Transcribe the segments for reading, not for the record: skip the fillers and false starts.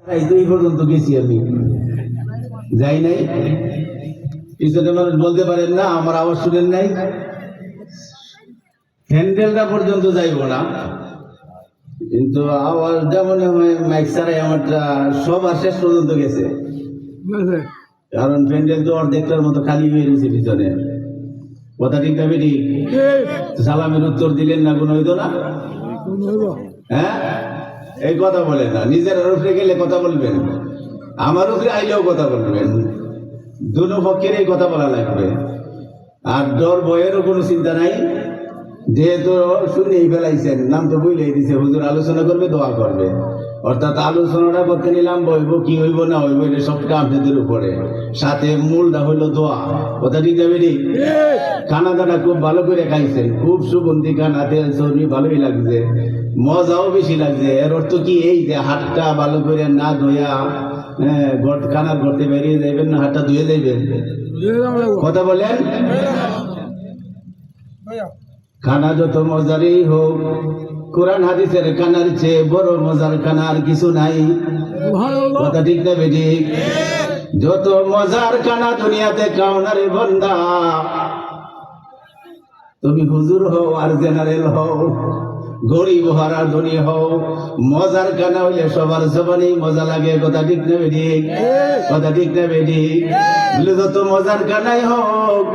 এই তো এই পর্যন্ত গেছি আমি, যাই নাই। পিছনে মানুষ বলতে পারেন না আমার আওয়াজ শুনেন নাই, হ্যান্ডেলটা পর্যন্ত যাইব না, কিন্তু আওয়াজটা মনে হয় মাইক ছাড়াই আমারটা সবার শেষ পর্যন্ত গেছে। কারণ প্যান্ডেল তো অর্ধেকটার মতো খালি হয়ে গেছে পিছনে। কথা ঠিক না বেটি? সালামের উত্তর দিলেন না, কোনো হইতো না? হ্যাঁ, এই কথা বলেন না। নিজের উপরে গেলে কথা বলবেন, আমার উপরে আইলেও কথা বলবেন, দুনো পক্ষের এই কথা বলা লাগবে। আর ডর ভয়েরও কোনো চিন্তা নাই, যেহেতু শুনেই ফেলাইছেন, নাম তো বুঝলেই দিছে, হুজুর আলোচনা করবে, দোয়া করবে। অর্থাৎ আলোচনাটা করতে নিলাম, বইব কি হইব না হইব এটা সবটা আপনাদের উপরে, সাথে মূলটা হইলো দোয়া। কথা ঠিক যাবে নি? খানা দানা খুব ভালো করে খাইছেন, খুব সুগন্ধি খানা, তেল চর্বি ভালোই লাগছে, মজাও বেশি লাগছে। এর অর্থ কি এই যে হাতটা ভালো করে না ধোয়া খানার ঘরতে বেরিয়ে যাইবেন না, হাতটা ধুয়ে যাইবেন? কথা বলেন। খানা যত মজারই হোক, কোরআন হাদিসের খানার চেয়ে বড় মজার খানা আর কিছু নাই। কথা ঠিক না বেটি? যত মজার খানা দুনিয়াতে খাও না রে বন্দা, তুমি হুজুর হও আর জেনারেল হও, গরিব হারা ধনী হও, মজার খানা হইলে সবার জবানেই মজা লাগে। কথা ঠিক না বেটি? কথা ঠিক না বেটি? যত মজার খানাই হোক,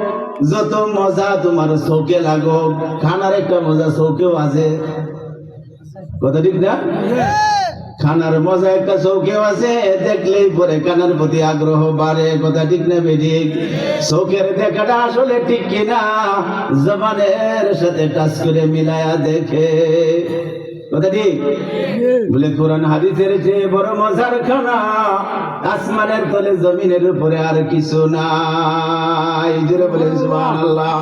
যত মজা তোমার চোখে লাগুক, খানার একটা মজা চোখেও আছে। কথা ঠিক না? খানার মজা একটা চোখেও আছে, দেখলেই পরে খানার প্রতি আগ্রহ বাড়ে। কথা ঠিক না বেটি? চোখের দেখাটা আসলে ঠিক কিনা জবানের সাথে টাচ করে মিলায়া দেখে। কথা ঠিক? বলে কোরআন হাদিসের চেয়ে বড় মজার খানা আসমানের তলে জমিনের উপরে আর কিছু নাই। জোরে বলে সুবহানাল্লাহ।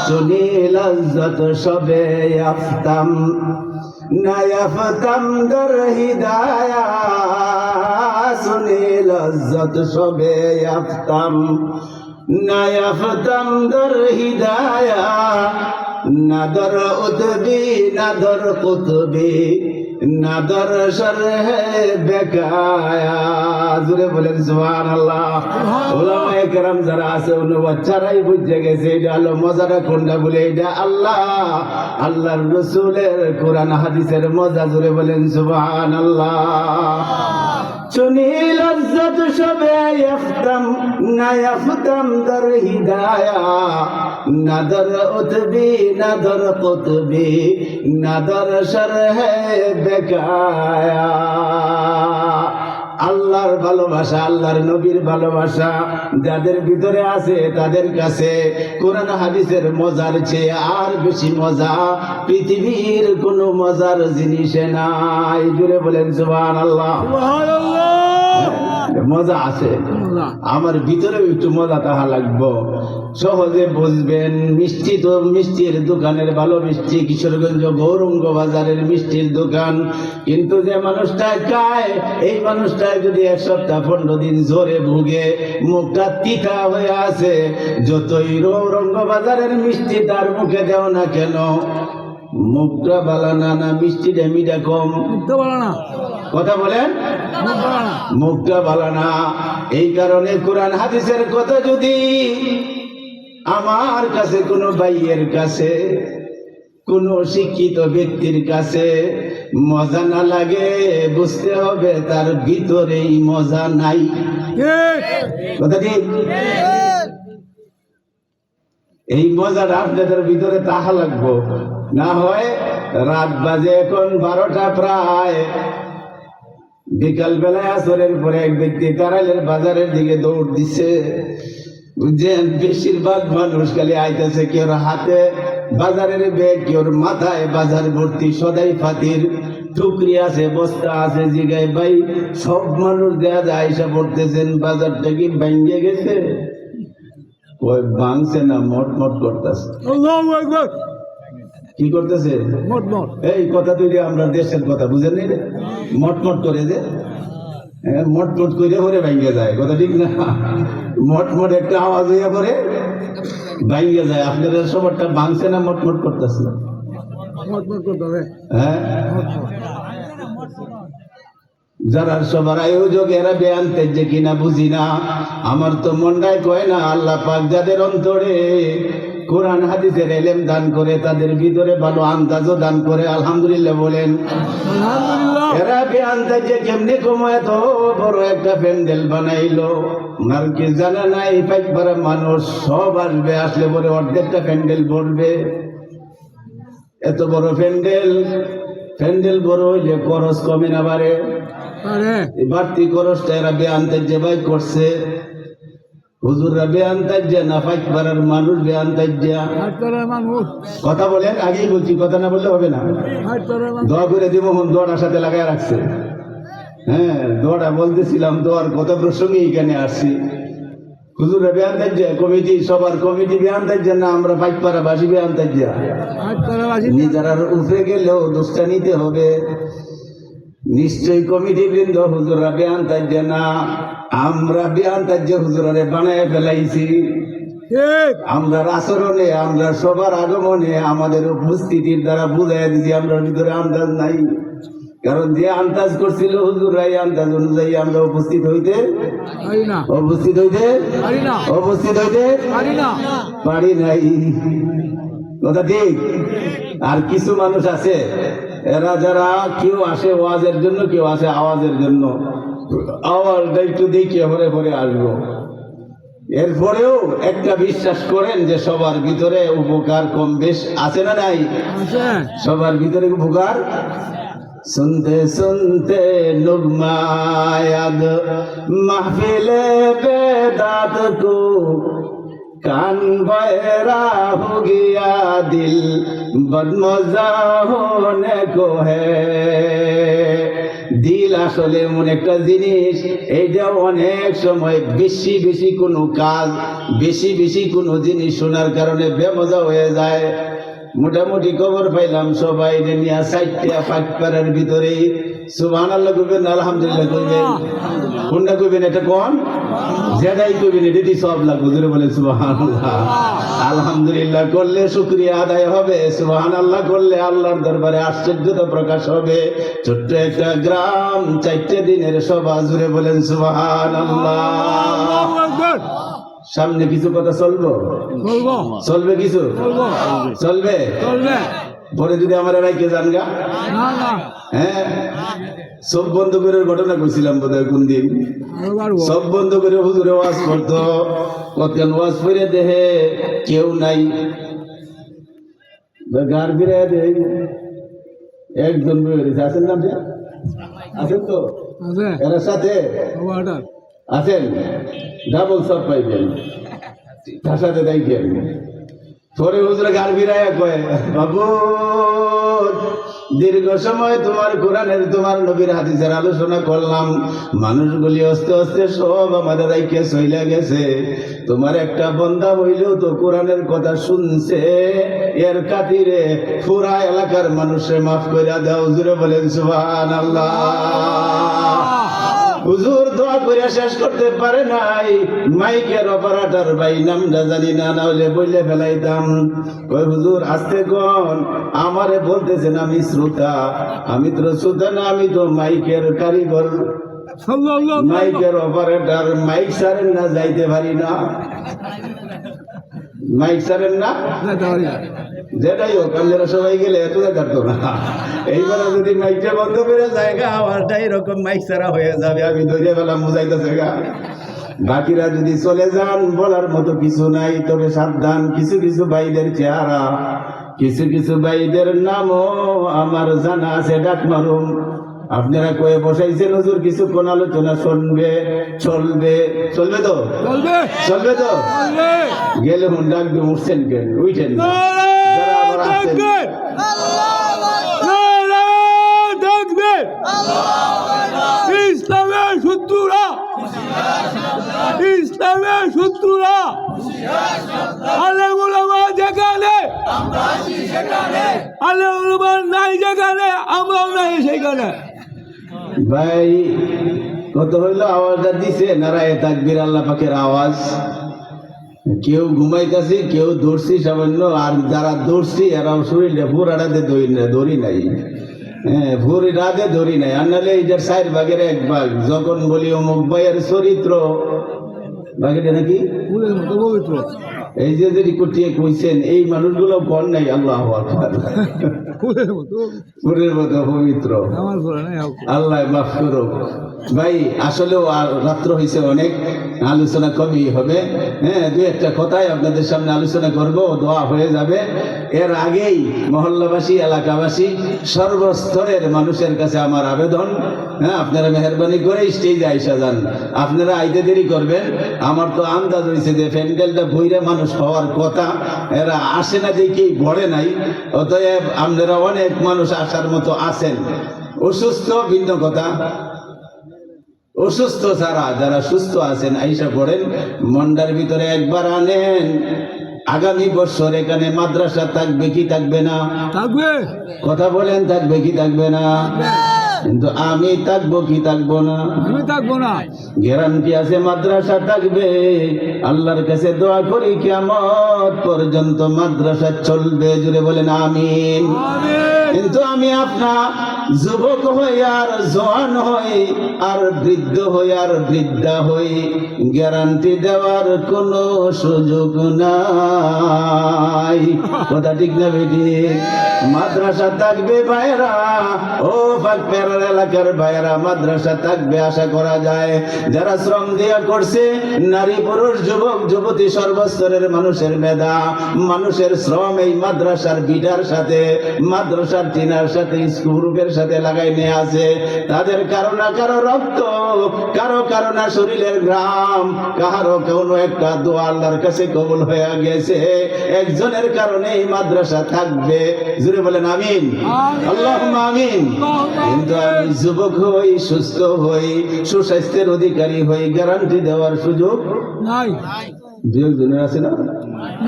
চুনি লজ্জত সবে আফতাম না আফতাম দর হিদায়া, চুনি লজ্জত সবে আফতাম না আফতাম দর হিদায়া, নাদর উতবি নাদর কুতবি নাদর শরহে বেকায়া। জোরে বলেন সুবহানাল্লাহ। উলামায়ে কেরাম যারা আছে উনি বাচ্চারাই বুঝে গেছে এটা হলো মজাটা কোনটা, বলে এটা আল্লাহ আল্লাহর রাসূলের কোরআন হাদিসের মজা। জোরে বলেন সুবহানাল্লাহ। চুনি লজ্জত সবে আফতাম না আফতাম দর হিদায়া, নাদর উতবি নাদর কুতবি নাদর শরহে বেকায়া। আল্লাহর ভালোবাসা, আল্লাহর নবীর ভালোবাসা যাদের ভিতরে আছে তাদের কাছে কোরআন হাদিসের মজার চেয়ে আর বেশি মজা পৃথিবীর কোনো মজার জিনিসে নাই। জুড়ে বলেন সুবহানাল্লাহ। মজা আছে, আমার ভিতরে একটু মজা তাহা লাগবো, সহজে বুঝবেন। মিষ্টি তো মিষ্টির দোকানের ভালো মিষ্টি, কিশোরগঞ্জ গৌরঙ্গ বাজারের মিষ্টির দোকান, কিন্তু যে মানুষটা খায় এই মানুষটা যদি এক সপ্তাহ 15 দিন জোরে ভুগে, মুখটা তিতা হয়ে আছে, যতই গৌরঙ্গ বাজারের মিষ্টি তার মুখে দেও না কেন, মুখটা বালানা না, মিষ্টিটা মিঠা কম। কথা বলেন, মুখটা বালানা। এই কারণে কোরআন হাদিসের কথা যদি আমার কাছে, কোনো ভাইয়ের কাছে, কোন শিক্ষিত ব্যক্তির কাছে মজা না লাগে, বুঝতে হবে তার ভিতরেই মজা নাই। কথা কি? এই মজাটা আপনাদের ভিতরে তাহা লাগবো, না হয় রাত বাজে এখন 12টা প্রায়, বিকাল বেলায় আসরের পরে এক ব্যক্তি কারাইলের বাজারের দিকে দৌড় দিচ্ছে, বুঝছেন? বেশিরভাগ মানুষ খালি আইতেছে, কেউ হাতে বাজারের ব্যাগ, কেউ মাথায় বাজার ভর্তি সদাই ফাতির টুকরি আছে, বস্তা আছে। জিগায় ভাই সব মানুষ দেয়া যায় আইসা পড়তেছেন, বাজারটা কি ভেঙে গেছে? ওই ভাঙছে না, মটমট করতেছে। কি করতেছে? এই কথা তৈরি, আমরা দেশের কথা বুঝেন নি, মটমট করে যে মটমট করে পরে ভেঙে যায়। কথা ঠিক না? মটমট একটা আওয়াজ হইয়া পরে ভেঙে যায়। আপনারা সবারটা ভাঙছে না, মটমট করতেছে? হ্যাঁ, যারা সবার আয়োজক এরা বেআনতে যে কিনা বুঝি না। আমার তো মনটাই কয় না, আল্লাহ পাক যাদের অন্তরে কোরআন হাদিসের এলেম দান করে, তাদের ভিতরে ভালো আন্দাজও দান করে, আলহামদুলিল্লাহ বলেন। এরা বেআনতে যে কেমনি কমায় এত বড় একটা প্যান্ডেল বানাইলো, আর কি জানা নাই পাইকপাড়া মানুষ সব আসবে, আসলে পরে অর্ধেকটা প্যান্ডেল ভরবে। এত বড় প্যান্ডেল বড় হইলে খরচ কমে না বাড়ে? বাড়তি খরচটা এরা বেআন্তাজ্যে বাই করছে। হুজুররা বেআন্তাজ্যা না পাইকপাড়ার মানুষ বেআন্তাজ্যা? কথা বলেন, আগেই বলছি, কথা না বললে হবে না। দোয়া করে দিব, দোয়াটার সাথে লাগাই রাখছে। হ্যাঁ, দোয়াটা বলতেছিলাম, দোয়ার কত প্রসঙ্গে এখানে আসছি। হুজুররা বেআন্তাজ্যা, কমিটি সবার কমিটি বেআন্তাজ্যা না আমরা পাইকপাড়া বাসী বেআন্তাজ্যা? নিজেরা উঠে গেলেও দোষটা নিতে হবে। নিশ্চয়ই কমিটি বৃন্দ হুজুররা বেআন্তাজ্যা না, আমরা বেআন্তাজ্যা হুজুরারে বানায় ফেলাইছি। আমরা আচরণে, আমরা সবার আগমনে, আমাদের উপস্থিতির দ্বারা বুঝাই দিছি আমরা ভিতরে আন্দাজ নাই। কারণ যে আন্দাজ করছিল হুজুররা, এই আন্দাজ অনুযায়ী আমরা উপস্থিত হইতে পারি নাই। কথা ঠিক। আর কিছু মানুষ আছে, এরা যারা কেউ আসে ওয়াজের জন্য, কেউ আসে আওয়াজের জন্য। আওয়াজটা একটু দেখিয়ে পরে পরে আসবো। এরপরেও একটা বিশ্বাস করেন যে সবার ভিতরে উপকার কম বেশ আছে না নাই? সবার ভিতরে উপকার। सुनते सुनते लुगमायाद महफिले बेदात को कान बहरा हो गया दिल बदमजा होने को है। দিল আসলে এমন একটা জিনিস, এইটা অনেক সময় বেশি বেশি কোনো কাজ, বেশি বেশি কোনো জিনিস শোনার কারণে বেমজা হয়ে যায়। মোটামুটি খবর পাইলাম সবাই নিয়ে 60টা পাইকপাড়ার ভিতরে সুবহানাল্লাহ কইবেন, আলহামদুলিল্লাহ কইবেন। কোনটা কইবেন এটা কোন? যেটাই কইবেন এটাই সব লাগবে। জোরে বলে সুবহানাল্লাহ। আলহামদুলিল্লাহ করলে শুকরিয়া আদায় হবে, সুবহানাল্লাহ করলে আল্লাহর দরবারে আশ্চর্যতা প্রকাশ হবে। ছোট্ট একটা গ্রাম, 4 দিনের সভা। জোরে বলেন সুবহানাল্লাহ। সামনে কিছু কথা চলবে কিছু চলবে। পরে যদি আমার রাইকে যান গা, হ্যাঁ, সব বন্ধ করে ঘটনা কইছিলাম বোধহয় কোন দিন। সব বন্ধ করে হুজুরে ওয়াজ করতো, কতক্ষণ ওয়াজ করে দেহে কেউ নাই, গার ফিরে দেয় একজন আছেন না? আছেন তো এর সাথে আছেন, ডাবল সব পাইবেন তার সাথে দেখেন। পরে হুজুরে গাল ফিরাইয়া কয়, বাবু দীর্ঘ সময় তোমার কোরআনের, তোমার নবীর হাদিসের আলোচনা করলাম, মানুষগুলি আস্তে আস্তে সব আমাদের রাইকে চইলা গেছে, তোমার একটা বন্দা হইলেও তো কোরআনের কথা শুনছে, এর খাতিরে পুরা এলাকার মানুষে মাফ কইরা দাও। হুজুরে বলেন সুবহানাল্লাহ। হুজুর দোয়া করে শেষ করতে পারে নাই, মাইকের অপারেটর ভাই নামটা জানি না, না হলে বইলে ফেলাইতাম। কই হুজুর আস্তে কোন, আমারে বলতেছেন আমি শ্রোতা। আমি তো শ্রোতা না, আমি তো মাইকের কারিগর, মাইকের অপারেটর। মাইক সারেন না, যাইতে পারি না। মাইক সারেন না, যেটাই হোক, আপনারা সবাই গেলে এত থাকতো না। এইবারে যদি মাইকটা বন্ধ করে জায়গা, আওয়াজটা এরকম মাইক ছাড়া হয়ে যাবে, আমি ধরে ফেলাম বুঝাইতেছে গা। বাকিরা যদি চলে যান, বলার মতো কিছু নাই। তবে সাবধান, কিছু কিছু ভাইদের চেহারা, কিছু কিছু ভাইদের নামও আমার জানা আছে, ডাক মারুম। আপনারা কয়ে বসাইছেন হুজুর কিছুক্ষণ আলোচনা শুনবে, চলবে তো, চলবে তো। গেলে হুন ডাকবে, উঠছেন কেন? উঠেন না। ইসলামের শত্রুরা, ইসলামের শত্রুরা আলেম উলামা যেখানে, আলেম উলামা নাই যেখানে, আমরাও নাই সেখানে। ভাই কত হইলো আওয়াজটা দিছে, নারায়ে তাকবীর, আল্লাহ পাকের আওয়াজ। কেউ ঘুমাইতেছি, কেউ দৌড়ছি সামান্য, আর যারা দৌড়ছি এরাও শরীরে পুরাটাতে দড়ি নাই। হ্যাঁ ভুরি রাতে ধরি নাই আর নাহলে এইটার 4 ভাগের 1 ভাগ যখন বলি অমুক ভাইয়ের চরিত্র বাকিটা নাকি ফুলের মতো পবিত্র এই যে যদি কুটিয়ে কইছেন এই মানুষগুলো বল নাই আল্লাহু আকবার ফুলের মতো ফুলের মতো পবিত্র আমার ঘরে নাই আল্লাহ মাফ করুক ভাই আসলেও আর রাত্র হয়েছে অনেক আলোচনা কমই হবে হ্যাঁ দু একটা কথাই আপনাদের সামনে আলোচনা করব দোয়া হয়ে যাবে এর আগেই মহল্লাবাসী এলাকাবাসী সর্বস্তরের মানুষের কাছে আমার আবেদন হ্যাঁ আপনারা মেহরবানি করে স্টেজে আইসা যান আপনারা আইতে দেরি করবেন আমার তো আন্দাজ হয়েছে যে প্যান্ডেলটা বইরা মানুষ হওয়ার কথা এরা আসে না দেখেই ভরে নাই অতএব আপনারা অনেক মানুষ আসার মতো আছেন অসুস্থ ভিন্ন কথা অসুস্থ ছাড়া যারা সুস্থ আছেন আইসা পড়েন মন্ডার ভিতরে একবার আনেন আগামী বছর এখানে মাদ্রাসা থাকবে কি থাকবে না থাকবে কথা বলেন থাকবে কি থাকবে না কিন্তু আমি থাকবো কি থাকবো না আমি থাকবো না গ্যারান্টি আছে মাদ্রাসা থাকবে আল্লাহর কাছে দোয়া করি কিয়ামত পর্যন্ত মাদ্রাসা চলবে জুড়ে বলেন আমিন কিন্তু আমি আপনার যুবক হই আর জওয়ান হই আর বৃদ্ধ হই আর বৃদ্ধা হই গ্যারান্টি দেওয়ার কোনো সুযোগ নাই কথা ঠিক না বেটি মাদ্রাসা থাকবে ভাইরা ও পাকপেরার এলাকার ভাইরা মাদ্রাসা থাকবে আশা করা যায় যারা শ্রম দিয়া করছে নারী পুরুষ যুবক যুবতী সর্বস্তরের মানুষের মেধা মানুষের শ্রম এই মাদ্রাসার বিটার সাথে মাদ্রাসার টিনার সাথে স্কুলের সাথে লাগাই নিয়ে আছে তাদের কারো না কারো রক্ত কারো কারো না শরীরের গ্রাম কারো কোনো একটা দোয়া আল্লাহর কাছে কবুল হয়ে গেছে একজনের কারণে এই মাদ্রাসা থাকবে জুড়ে বলেন আমিন আল্লাহুম্মা আমিন কিন্তু আমি যুবক হই সুস্থ হই সুস্বাস্থ্যের অধিকারী হই গ্যারান্টি দেওয়ার সুযোগ নাই দু একজনের আছে না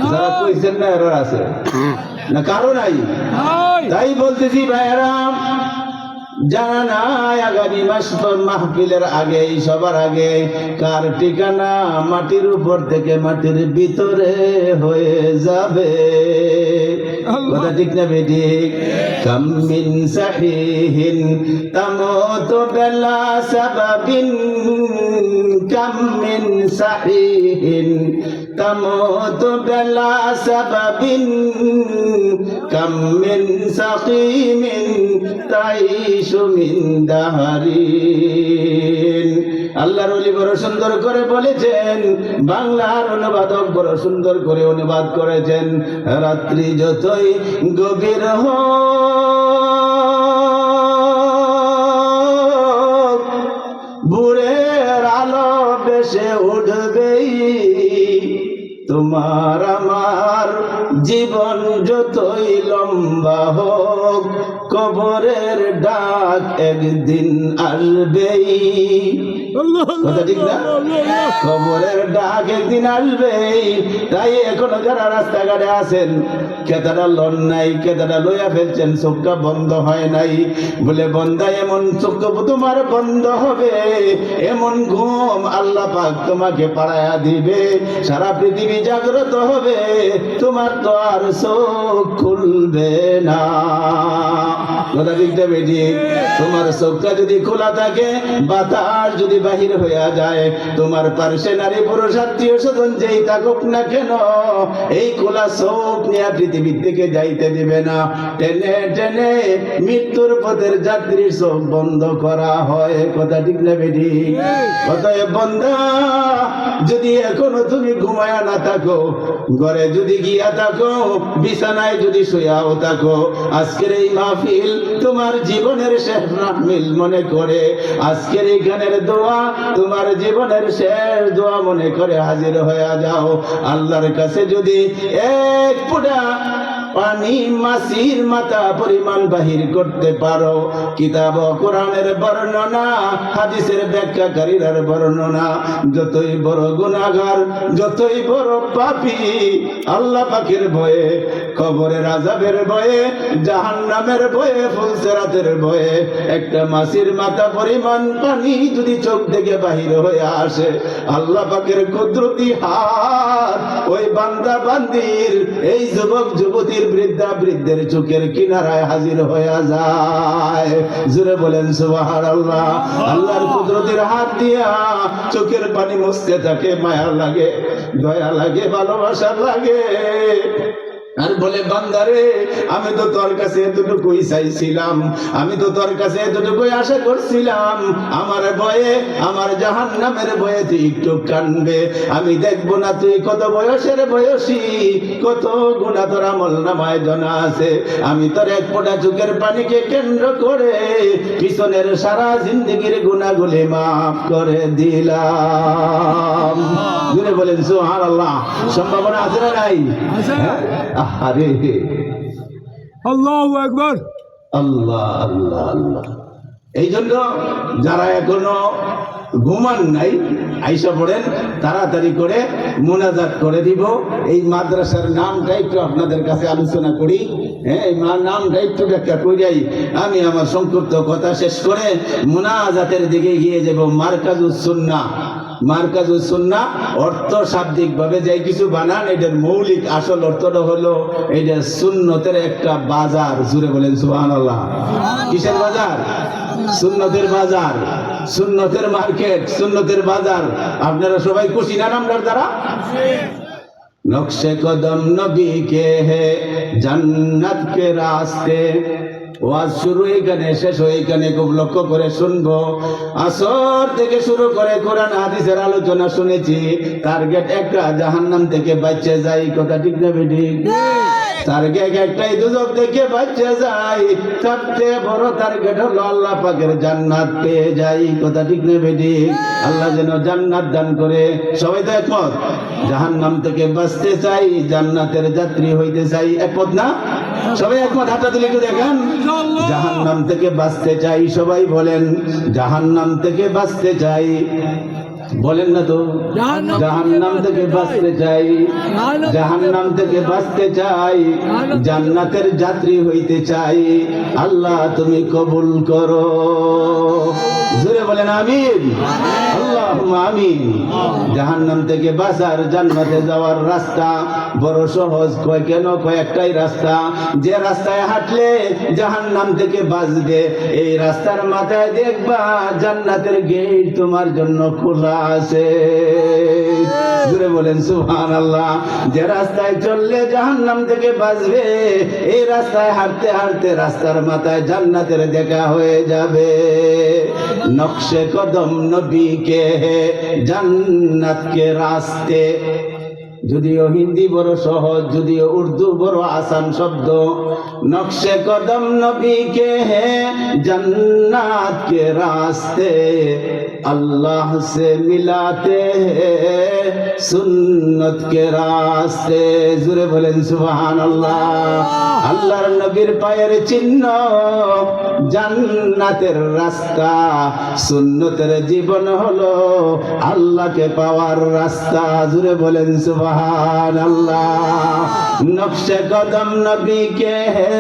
যারা কইছেন না এরা আছে না কারো নাই তাই বলতেছি ভাইয়েরা জানা নাই আগামী মাস মাহফিলের আগে সবার আগে কার ঠিকানা মাটির উপর থেকে মাটির ভিতরে হয়ে যাবে কথা ঠিক না বেটি কামিন সাহিহিন তামুতু বিলা সাবাবিন কামিন সাহিহিন তামুতু বিলা সাবাবিন কামিন সাকিমিন তাইশু মিন দাহারিন আল্লাহর ওলি বড় সুন্দর করে বলেছেন বাংলার অনুবাদক বড় সুন্দর করে অনুবাদ করেছেন রাত্রি যতই গভীর হোক ভোরের আলো বেশে উঠবেই তোমার আমার জীবন যতই লম্বা হোক কবরের ডাক একদিন আসবেই কথা ঠিক না কবরের ডাক একদিন আসবেই তাই এখনো যারা রাস্তাঘাটে আছেন কেতাটা লন নাই কেতাটা লইয়া ফেলছেন চোখটা বন্ধ হয় নাই বলে বন্ধা এমন চোখ তোমার বন্ধ হবে এমন ঘুম আল্লাহ পাক তোমাকে পাড়ায়া দিবে সারা পৃথিবী জাগ্রত হবে তোমার তো আর চোখ খুলবে না কথা ঠিক বেটি তোমার চোখটা যদি খোলা থাকে বাতাস যদি বাহির হইয়া যায় তোমার পার্শ্বে নারী পুরুষ আত্মীয় স্বজন যেই থাকুক না কেন এই খোলা চোখ নিয়ে পৃথিবীর থেকে যাইতে দিবে না টেনে টেনে মৃত্যুর পথের যাত্রীর চোখ বন্ধ করা হয় কথা ঠিক না বেটি অতএব বন্ধা যদি এখনো তুমি ঘুমায়া না থাকো ঘরে যদি গিয়া থাকো বিছানায় যদি শুয়াও থাকো আজকের এই মাহফিল তোমার জীবনের শেষ মাহফিল মনে করে আজকের এই গানের দোয়া তোমার জীবনের শেষ দোয়া মনে করে হাজির হয়ে যাও আল্লাহর কাছে যদি এক ফোঁটা পানি মাসির মাথা পরিমাণ বাহির করতে পারো কিতাব কোরআনের বর্ণনা হাদিসের ব্যাখ্যাকারীর বর্ণনা যতই বড় গুনাহগার যতই বড় পাপী আল্লাহ পাকের ভয়ে কবরের আযাবের ভয়ে জাহান্নামের ভয়ে ফুলসেরাতের ভয়ে একটা মাছির মাথা পরিমাণ পানি যদি চোখ থেকে বাহির হয়ে আসে, আল্লাহ পাকের কুদরতি হাত ওই বান্দা বান্দির, এই যুবক যুবতীর, বৃদ্ধা বৃদ্ধের চোখের কিনারায় হাজির হয়ে যায়। জোরে বলেন সুবহানাল্লাহ। আল্লাহর কুদরতের হাত দিয়া চোখের পানি মুছতে থাকে, মায়া লাগে, দয়া লাগে, ভালোবাসা লাগে। আর বলে, বান্দারে আমি তো তোর কাছে এতটুকুই চাইছিলাম, আমি তো তোর কাছে এতটুকুই আশা করছিলাম, আমার ভয়ে, আমার জাহান্নামের ভয়ে তুই একটু কানবে, আমি দেখবো না তুই কত বয়সের বয়সী, কত গুনাহ তোর আমলনামায় জানা আছে, আমি তোর এক ফোঁটা চোখের পানিকে কেন্দ্র করে পিছনের সারা জিন্দেগির গুনাহগুলি মাফ করে দিলাম। জোরে বলেন সুবহানাল্লাহ। সম্ভাবনা আছে না নাই? আরে আল্লাহু আকবার। আল্লাহ আল্লাহ আল্লাহ। এই জন্য যারা এখনো ঘুমান নাই, আইসা পড়েন, তাড়াতাড়ি করে মুনাজাত করে দিব। এই মাদ্রাসার নামটা একটু আপনাদের কাছে আলোচনা করি, হ্যাঁ, এই নামটা একটু ব্যাখ্যা করিয়াই আমি আমার সংক্ষিপ্ত কথা শেষ করে মুনাজাতের দিকে গিয়ে যাব। মারকাজুস সুন্নাহ। মারকাজুস সুন্নাহ অর্থ শাব্দিক ভাবে যাই কিছু বানান, এটার মৌলিক আসল অর্থটা হলো এটা সুন্নতের একটা বাজার। জুড়ে বলেন সুবহানাল্লাহ। কিসের বাজার? সুন্নতের বাজার, সুন্নতের মার্কেট, সুন্নতের বাজার। আপনারা সবাই খুশি না নামটার দ্বারা? নকশে কদম নবী কে হে জান্নাত কে রাস্তে। ওয়াজ শুরু এখানে, শেষ এখানে, খুব লক্ষ্য করে শুনবো। আসর থেকে শুরু করে কোরআন হাদিসের আলোচনা শুনেছি। টার্গেট একটা, জাহান্নাম থেকে বাঁচতে যাই। কথা ঠিক না বেঠিক? টার্গেট একটাই, দুজক থেকে বাঁচতে যাই। সবচেয়ে বড় টার্গেট হলো আল্লাহ পাকের জান্নাত পেয়ে যাই। কথা ঠিক না বেঠিক? আল্লাহ যেন জান্নাত দান করে। সবাই তো একমত? জাহান্নাম থেকে বাঁচতে চাই, জান্নাতের যাত্রী হইতে চাই। একমত না? সবাই একমত? হাতটা তুলে একটু দেখেন। জাহান্নাম থেকে বাঁচতে চাই, সবাই বলেন জাহান্নাম থেকে বাঁচতে চাই। বলেন না তো? জাহান্নাম থেকে বাঁচতে চাই, জাহান্নাম থেকে বাঁচতে চাই, জান্নাতের যাত্রী হইতে চাই। আল্লাহ তুমি কবুল করো। জোরে বলেন আমিন। আল্লাহুম্মা আমিন। জাহান্নাম থেকে বাঁচার, জান্নাতে যাওয়ার রাস্তা বড় সহজ। কয় কেন? কয়েকটাই রাস্তা। যে রাস্তায় হাঁটলে জাহান্নাম থেকে বাঁচবে, এই রাস্তার মাথায় দেখবা জান্নাতের গেট তোমার জন্য খোলা আছে। জোরে বলেন সুবহানাল্লাহ। যে রাস্তায় চললে জাহান্নাম থেকে বাঁচবে, এই রাস্তায় হাঁটতে হাঁটতে রাস্তার মাথায় জান্নাতের দেখা হয়ে যাবে। নকশে কদম নবী কে হে জান্নাত কে রাস্তে। যদিও হিন্দি বড় সহজ, যদিও উর্দু বড় আসান শব্দ। নকশে কদম নবী কে হে জান্নাত কে রাস্তে, अल्लाह से मिलाते हैं सुन्नत के रास्ते। जुरे बोलें सुभान अल्लाह। আল্লাহর নবীর পায়ের চিহ্ন জান্নাতের রাস্তা, সুন্নতের জীবন হলো আল্লাহকে পাওয়ার রাস্তা। জুড়ে বলেন সুবহানাল্লাহ। নকশে কদম নবী কে হে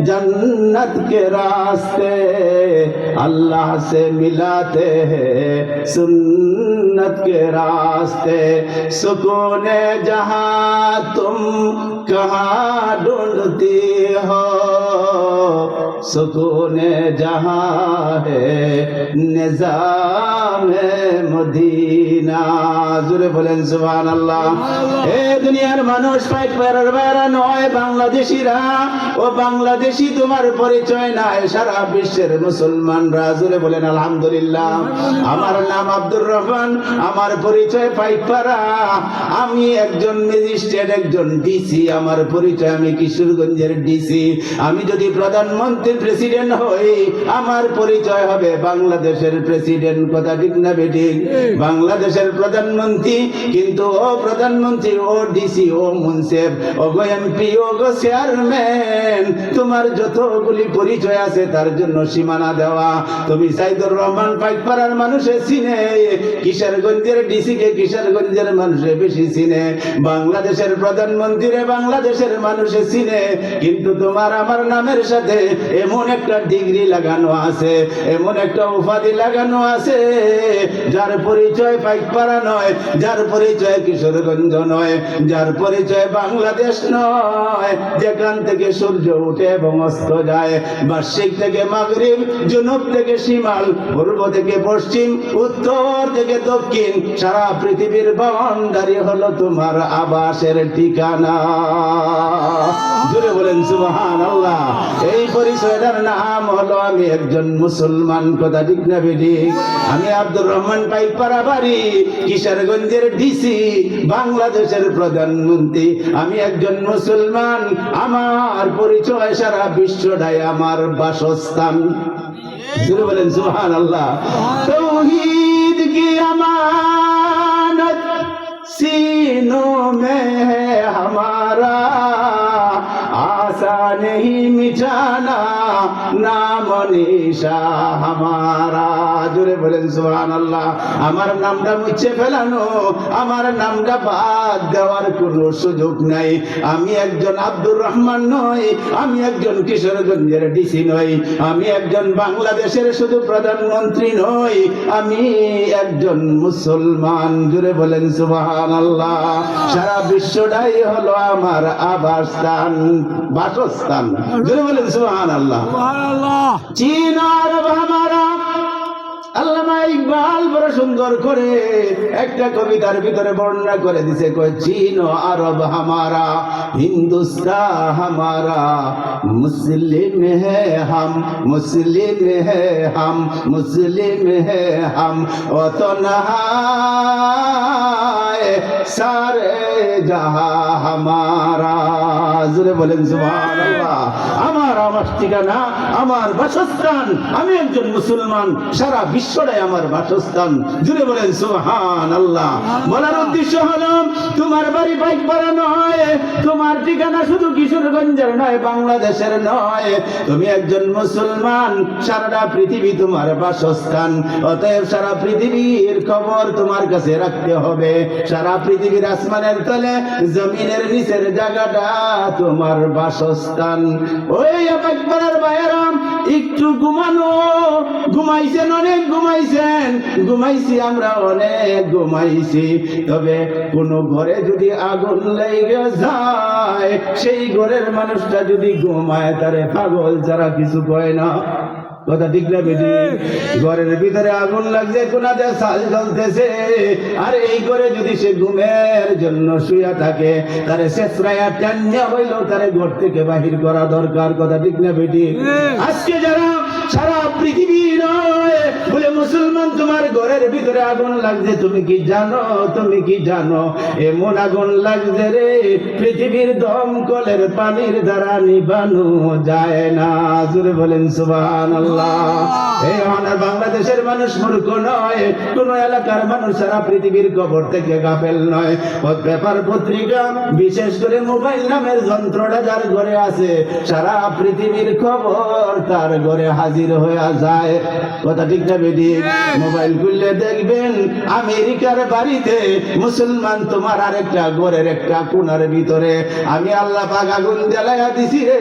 जन्नत के रास्ते, अल्लाह से मिलाते हैं सुन्नत के रास्ते। सुकून जहां तुम कहाँ ढूंढती हो, सुकून जहां है निजाम मदीना। জোরে বলেন সুবহানাল্লাহ। এই দুনিয়ার মানুষ পাইক পাড়ার বাইরা নয়, বাংলাদেশিরা ও বাংলাদেশি তোমার পরিচয় নাই, সারা বিশ্বের মুসলমানরা। জোরে বলেন আলহামদুলিল্লাহ। আমার নাম আব্দুর রহমান, আমার পরিচয় পাইকপাড়া। আমি একজন ম্যাজিস্ট্রেট, একজন ডিসি। আমার পরিচয়, আমি কিশোরগঞ্জের ডিসি। আমি যদি প্রধানমন্ত্রী প্রধানমন্ত্রী প্রেসিডেন্ট হই, আমার পরিচয় হবে বাংলাদেশের প্রেসিডেন্ট। কথা ঠিক না বেঠিক? বাংলাদেশের প্রধানমন্ত্রী, কিন্তু ও প্রধানমন্ত্রী, ও ডিসি, ও মুন্সেফ, ও গো এমপি, ও গো চেয়ারম্যান, তোমার যতগুলি পরিচয় আছে তার জন্য সীমানা দেওয়া। তুমি সাইদুর রহমান পাইকপাড়ার মানুষে চিনে, কিশোরগঞ্জের ডিসি কে কিশোরগঞ্জের মানুষে বেশি চিনে, বাংলাদেশের প্রধানমন্ত্রীরে বাংলাদেশের মানুষে চিনে। কিন্তু তোমার আমার নামের সাথে এমন একটা ডিগ্রি লাগানো আছে, এমন একটা উপাধি লাগানো আছে, যার পরিচয় পাইকপাড়া নয়, যার পরিচয় কিশোরগঞ্জ নয়, যার পরিচয় বাংলাদেশ নয়, যেখান থেকে সূর্য উঠে এবং অস্ত যায়, বার্ষিক থেকে মাগরিব, জুনুব থেকে শিমাল, পূর্ব থেকে পশ্চিম, উত্তর থেকে দক্ষিণ, সারা পৃথিবীর বাউন্ডারি হলো তোমার আবাসের ঠিকানা। জুড়ে বলেন সুবহানাল্লাহ। এই পরিচয়টার নাম হলো আমি একজন মুসলমান। কথা ঠিক না বেঠিক? আমি আব্দুর রহমান পাইকপাড়া বাড়ি, কিশোরগঞ্জের ডিসি, বাংলাদেশের প্রধানমন্ত্রী, আমি একজন মুসলমান। আমার পরিচয় সারা বিশ্বটাই আমার বাসস্থান। জুড়ে বলেন সুবহানাল্লাহ। तौहीद की अमानत सीनों में है हमारा, आशा नहीं मिटाना नाम निशा हमारा। জুড়ে বলেন সুবহানাল্লাহ। আমার নামটা মুছে ফেলানো, আমার নামটা বাদ দেওয়ার কোনো সুযোগ নাই। আমি একজন আব্দুর রহমান নই, আমি একজন কিশোরগঞ্জের ডিসি নই, আমি একজন বাংলাদেশের শুধু প্রধানমন্ত্রী নই, আমি একজন মুসলমান। জুড়ে বলেন সুবহানাল্লাহ। সারা বিশ্বটাই হলো আমার আবাসস্থান, বাসস্থান। জুড়ে বলেন সুবহানাল্লাহ। সুবহানাল্লাহ। চীন আরব হামারা। আল্লামা ইকবাল বড় সুন্দর করে একটা কবিতার ভিতরে বর্ণনা করে দিছে, কয় চীন ও আরব হামারা, হিন্দুস্তান হামারা, মুসলিম হে হাম, মুসলিম হে হাম, মুসলিম হে হাম, ও তো নহায় সারে জাহা হামারা। জুড়ে বলেন সুবহানাল্লাহ। আমার ঠিকানা, আমার বাসস্থান, আমি একজন মুসলমান, সারা বিশ্বটাই আমার বাসস্থান। জুড়ে বলেন সুবহানাল্লাহ। বলার উদ্দেশ্য হলো তোমার বাড়ি পাইকপাড়া নয়, তোমার ঠিকানা শুধু কিশোরগঞ্জের নয়, বাংলাদেশের নয়, তুমি একজন মুসলমান, সারা পৃথিবী তোমার বাসস্থান। অতএব সারা পৃথিবীর খবর তোমার কাছে রাখতে হবে। সারা পৃথিবীর আসমানের তলে, জমিনের নিচের জায়গাটা তোমার বাসস্থান। ওই পাইকপাড়ার ভাইয়েরাম, একটু ঘুমানো, ঘুমাইছেন, অনেক ঘুমাইছেন, ঘুমাইছি আমরা, অনেক ঘুমাইছি। তবে কোন ঘরে যদি আগুন লেগে যায়, সেই ঘরের মানুষটা যদি ঘুমায়, তারে পাগল যারা কিছু কয় না। কথা ঠিক না বেটি? ঘরের ভিতরে আগুন লাগছে, কোনাতে চাল জ্বলতেছে, আর এই ঘরে যদি সে ঘুমের জন্য শুয়ে থাকে, তারে শেষরায়া টান্যা হইল, তারে ঘর থেকে বাহির করা দরকার। কথা ঠিক না বেটি? আজকে যারা সারা পৃথিবী নয় বলে মুসলমান, তোমার ঘরের ভিতরে আগুন লাগছে, তুমি কি জানো? তুমি কি জানো? এমন আগুন লাগছে রে, পৃথিবীর দমকলের পানির দ্বারা নিবানো যায় না। জুড়ে বলেন সুবহানাল্লাহ। এই আমাদের বাংলাদেশের মানুষ মূর্খ নয়, কোন এলাকার মানুষ সারা পৃথিবীর খবর থেকে গাফেল নয়। পেপার পত্রিকা, বিশেষ করে মোবাইল নামের যন্ত্রটা যার ঘরে আছে, সারা পৃথিবীর খবর তার ঘরে হাজির হয়ে যায়। কথা ঠিক না বেটি? মোবাইল খুললে দেখবেন আমেরিকার বাড়িতে মুসলমান তোমার আরেকটা ঘরের একটা কোণার ভিতরে আমি আল্লাহ পাক আগুন জ্বালাইয়া দিছি রে।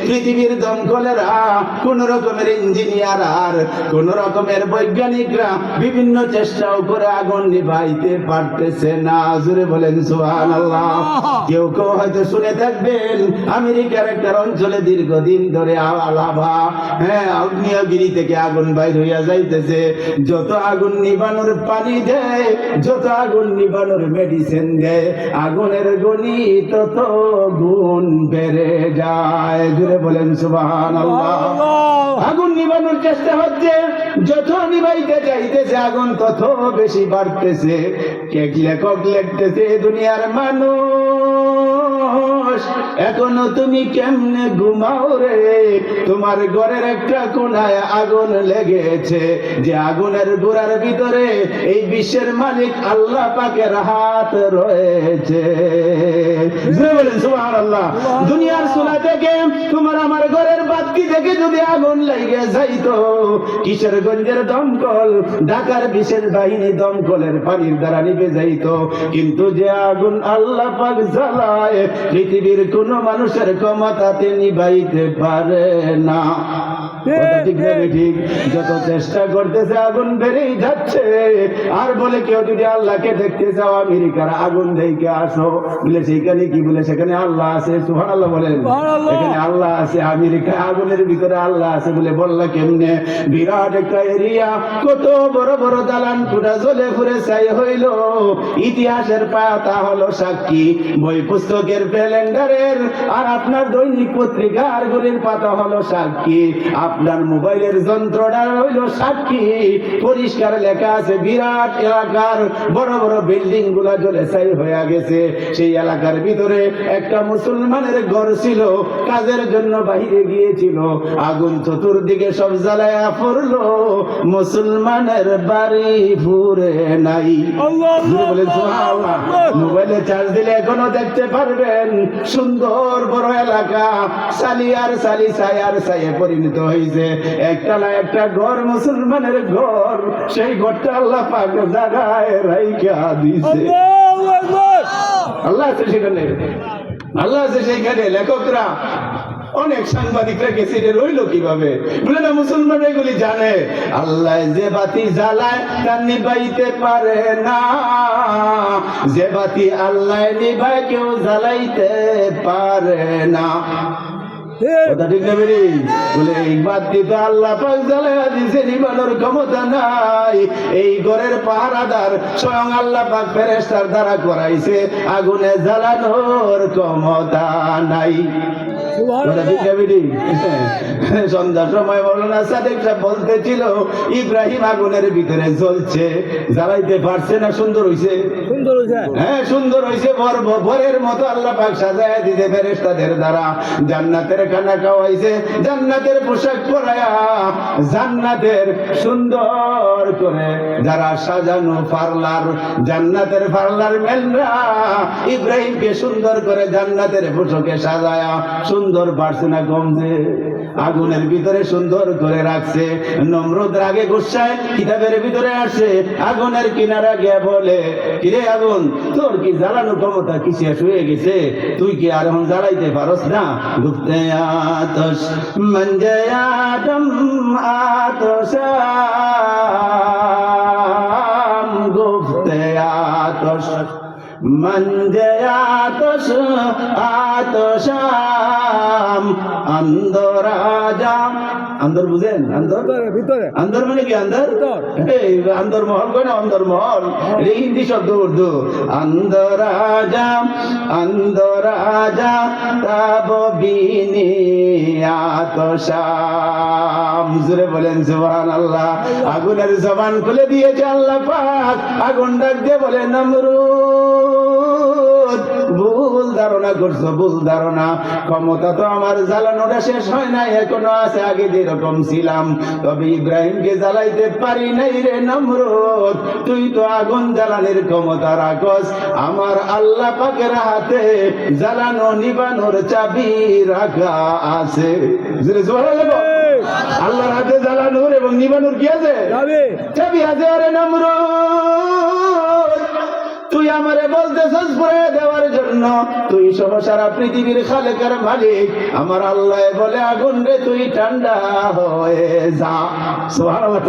পৃথিবীর দমকলেরা, কোন রকমের ইঞ্জিনিয়ার আর কোন রকমের বৈজ্ঞানিকরা বিভিন্ন চেষ্টাও করে আগুন নিভাইতে পারতেছে না। জুড়ে বলেন সুবহানাল্লাহ। কেউ কেউ হয়তো শুনে থাকবেন, আমেরিকার একটা অঞ্চলে দীর্ঘদিন ধরে আলাভা, আগ্নেয়গিরি থেকে আগুন বাইর হইয়া যাইতেছে। যত আগুন নিবানোর পানি দেয়, যত আগুন নিবানোর মেডিসিন দেয়, আগুনের গনি তত গুণ বেড়ে যায়। জুড়ে বলেন সুবহানাল্লাহ। আগুন নিবানোর চেষ্টা হচ্ছে, যত নিবাইতে চাইতেছে আগুন তত বেশি বাড়তেছে। লেখক লিখতেছে, দুনিয়ার মানুষ মানুষ এখনো তুমি কেমনে ঘুমাও রে? তোমার ঘরের একটা কোণায় আগুন লেগেছে, যে আগুনের গোড়ার ভিতরে এই বিশ্বের মালিক আল্লাহ পাকের হাত রয়েছে। সুবহানাল্লাহ। দুনিয়ার চুলা থেকে তোমার আমার ঘরের বাতি থেকে যদি আগুন লেগে যাইতো, কিশোরগঞ্জের দমকল, ঢাকার বিশেষ বাহিনী দমকলের পানির দ্বারা নিভে যাইতো, কিন্তু যে আগুন আল্লাহ পাক জ্বালায় পৃথিবীর কোন মানুষের ক্ষমতাতে নিভাইতে পারে না। কথা ঠিক না ঠিক? যত চেষ্টা করতেছে আগুন বেড়েই যাচ্ছে। আর বলে কেউ যদি আল্লাহকে দেখতে চাও আমেরিকার আগুন দেখে আসো, বলে সেইখানে কি? বলে সেখানে আল্লাহ আছে। সুবহানাল্লাহ বলেন। এখানে আল্লাহ আছে, আমেরিকা আগুনের ভিতরে আল্লাহ আছে বলে বললা কেমনে? বিরাট একটা এরিয়া, কত বড় বড় দালান কোঠা জ্বলে পুড়ে ছাই হইল। ইতিহাসের পাতা হলো সাক্ষী, বই পুস্তকের ক্যালেন্ডারের আর আপনার দৈনিক পত্রিকার গুলির পাতা হলো সাক্ষী, আপনার মোবাইলের যন্ত্রটা হইল সাক্ষী। পরিষ্কার লেখা আছে বিরাট এলাকার বড় বড় বিল্ডিং গুলা জ্বলে ছাই হয়ে গেছে। সেই এলাকার ভিতরে একটা মুসলমানের ঘর ছিল, কাজের জন্য বাহিরে গিয়েছিল, আগুন চতুর্দিকে সব জ্বালায়া পড়লো, মুসলমানের বাড়ি পুড়ে নাই। বলে সুবহানাল্লাহ। মোবাইলে চার্জ দিলে এখনো দেখতে পারবেন সুন্দর বড় এলাকা সালিয়ার সালি ছায়ার ছায়ে পরিণত হয়েছে। একতলা একটা ঘর, মুসলমানের ঘর, সেই ঘরটা আল্লাহ পাক জায়গায় রাইখা দিছে। আল্লাহ আছে সেখানে, আল্লাহ আছে সেইখানে। লেখকরা অনেক সাংবাদিকরা গেছে, রইল কিভাবে? বলে না, মুসলমান এগুলি জানে আল্লাহ যে বাতি জ্বালায় তা নিভাইতে পারে না, যে বাতি আল্লাহ নিভায় কেউ জ্বালাইতে পারে না। কথা ঠিক না বেরি? বলে এই বাতি তো আল্লাহ পাক জ্বালায়া দিছে, নিভানোর ক্ষমতা নাই। এই ঘরের পাহারাদার স্বয়ং আল্লাহ পাক ফেরেশতার দ্বারা করাইছে, আগুনে জ্বালানোর ক্ষমতা নাই। সন্ধ্যার সময় মৌলানা সাদেক সাহেব বলতেছিল, ইব্রাহিম আগুনের ভিতরে জ্বলছে, জ্বালাইতে পারছে না। সুন্দর হইছে, সুন্দর হইছে, হ্যাঁ সুন্দর হইছে। বরের মতো আল্লাহ পাক সাজায়া দিতে ফেরেশতাদের দ্বারা। জান্নাতের খানা খাওয়াইছে, জান্নাতের পোশাক পরায়া, জান্নাতের সুন্দর করে যারা সাজানো পার্লার, জান্নাতের পার্লার মেলরা ইব্রাহিমকে সুন্দর করে জান্নাতের পোশাকে সাজায়া সুন্দর পারছে না কমছে, আগুনের ভিতরে সুন্দর করে রাখছে। নমরুদ রাগে গুসায় কিতাবের ভিতরে আসে, আগুনের কিনারা গিয়ে বলে, কিরে আগুন, তোর কি জ্বালানো ক্ষমতা কি শেষ হয়ে গেছে? তুই কি আর এখন জ্বালাইতে পারস না? গুপ্তে আতশ মঞ্জে আদম আতশাম, গুপ্তে আতশ মঞ্জে আতশ আতশাম, অন্দর আজাম। আন্দর বুঝেন? আন্দর ভিতরে, আন্দর মানে কি? আন্দর আন্দর মহল কয় না, অন্দর মহল, এটা হিন্দি শব্দ, উর্দু। আন্দর আজাম, অন্দর আজা তাব বিনি আতশাম। জোরে বলেন সুবহানাল্লাহ। আগুনের জবান খুলে দিয়েছে আল্লাহ পাক। আগুন ডাক দিয়ে বলে, নমরুদ, ভুল ধারণা করছো, ভুল ধারণা। ক্ষমতা তো আমার জ্বালানোটা শেষ হয় নাই, এখনো আছে। আগে যেরকম ছিলাম, তবে ইব্রাহিমকে জ্বালাইতে পারি নাই রে নমরুদ। তুই তো আগুন জ্বালানোর ক্ষমতা রাখস, আমার আল্লাহ পাকের হাতে জ্বালানো নিবানোর চাবি রাখা আছে। আল্লাহর হাতে জ্বালানোর এবং নিবানোর কি আছে? চাবি আছে। আরে নমরুদ, তুই আমারে বলতেছস পরে দেওয়ার জন্য, তুই সহ সারা পৃথিবীর খালেকের মালিক। আমার আল্লাহ বলে, আগুন রে তুই ঠান্ডা হয়ে যা। সুবহানাল্লাহ।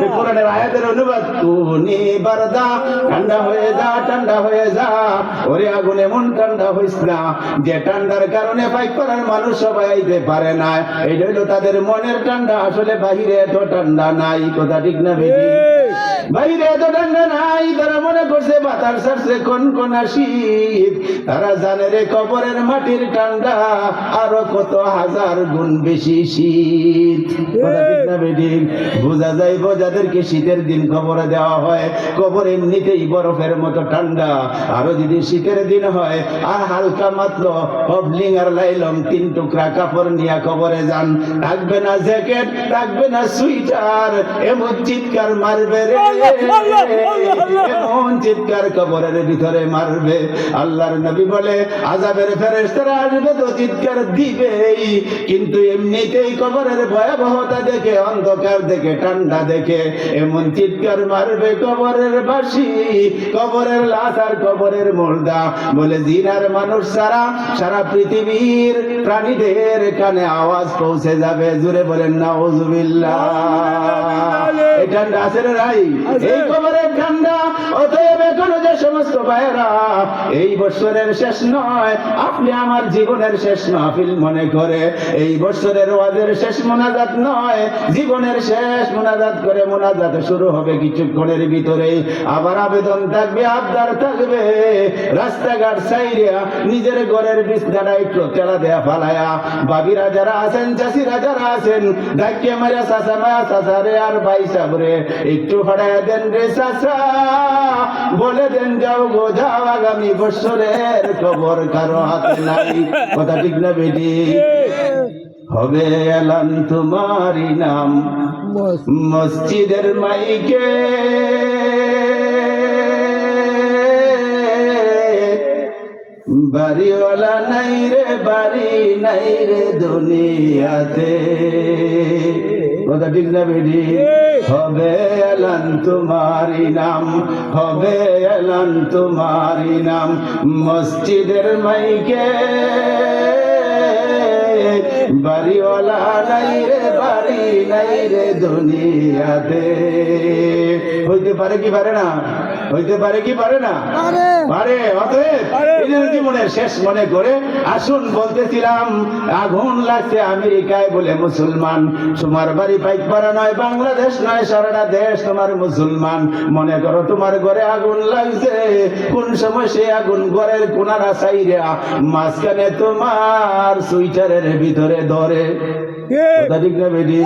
এই কোরআনের আয়াতের অনুবাদ, তুনি বারদা, ঠান্ডা হয়ে যা, ঠান্ডা হয়ে যা। ওরে আগুন এমন ঠান্ডা হইস না যে ঠান্ডার কারণে পাইক করার মানুষ সবাই আইতে পারে না। এটা হইলো তাদের মনের ঠান্ডা, আসলে বাহিরে এত ঠান্ডা নাই। কথা ঠিক না বেশি? বাইরে এত ঠান্ডা নাই, তারা মনে করছে, বাতাস ছাড়ছে কনকনা শীত, তারা জানে রে কবরের মাটির ঠান্ডা আরো কত হাজার গুণ বেশি শীত। কথা ঠিক না বেঠিক? বোঝা যাইব যাদেরকে শীতের দিন কবরে দেওয়া হয়, কবর এমনিতেই বরফের মতো ঠান্ডা, আরো যদি শীতের দিন হয় আর হালকা মাত্র কবলিং আর লাইলম 3 টুকরা কাপড় নিয়ে কবরে যান, থাকবে না জ্যাকেট, থাকবে না সুইটার, এমন চিৎকার মারবে রে, এমন চিৎকার কবরের ভিতরে মারবে। আল্লাহর নবী বলে আযাবের ফেরেশতারা আসবে তো চিৎকার দিবেই, কিন্তু এমনিতেই কবরের ভয়াবহতা দেখে, অন্ধকার দেখে, ঠান্ডা দেখে এমন চিৎকার মারবে কবরের বাসী, কবরের লাশ আর কবরের মুর্দা। বলে জিনার মানুষ ছাড়া সারা পৃথিবীর প্রাণীদের কানে আওয়াজ পৌঁছে যাবে। জুড়ে বলেন নাউযুবিল্লাহ। এই ঠান্ডা আছে রে ভাই, এই কবরের ঠান্ডা। অতএব এখনো যে সমস্ত ভাইয়েরা এই বছরের শেষ নয়, আপনি আমার জীবনের শেষ মাহফিল মনে করে, এই বছরের ওয়াজের শেষ মোনাজাত নয়, জীবনের শেষ মোনাজাত করে মোনাজাত শুরু হবে কিছুক্ষণের ভিতরে। আবার আবেদন থাকবে, আবদার থাকবে, রাস্তাঘাট সাইরিয়া নিজের ঘরের বিছানা একটু তেলা দেয়া ফালায়া, বাবিরা যারা আছেন, চাষিরা যারা আছেন, ডাকিয়ে মারা চাষা মায়া চাষা রে আর ভাই সাবরে একটু ফাড়াইয়া দেন রে চাষা, বলে দেন যাও গো যাও, আগামী বছরের খবর কারো হাতে নাই। কথা ঠিক না বেটি? হবে এলান তোমারই নাম মসজিদের মাইকে, বাড়িওয়ালা নাই রে, বাড়ি নাই রে দুনিয়াতে। কথা ঠিক না বেটি? হবে এলান তোমারই নাম, হবে এলান তোমারই নাম মসজিদের মাইকে, বাড়িওয়ালা নাই রে, বাড়ি নাই রে দুনিয়াতে। হইতে পারে কি পারে না? হইতে পারে কি পারে না? পারে। অতএব নিজের জীবনের শেষ মনে করে আসুন। বলতেছিলাম আগুন লাগছে আমেরিকায় বলে মুসলমান, তোমার বাড়ি পাইকপাড়া নয়, বাংলাদেশ নয়, সারাটা দেশ তোমার মুসলমান। মনে করো তোমার ঘরে আগুন লাগছে, কোন সময় সে আগুন ঘরের কোনারা সাইরা মাঝখানে তোমার সুইটারের ভিতরে ধরে। কথা ঠিক না বেটি?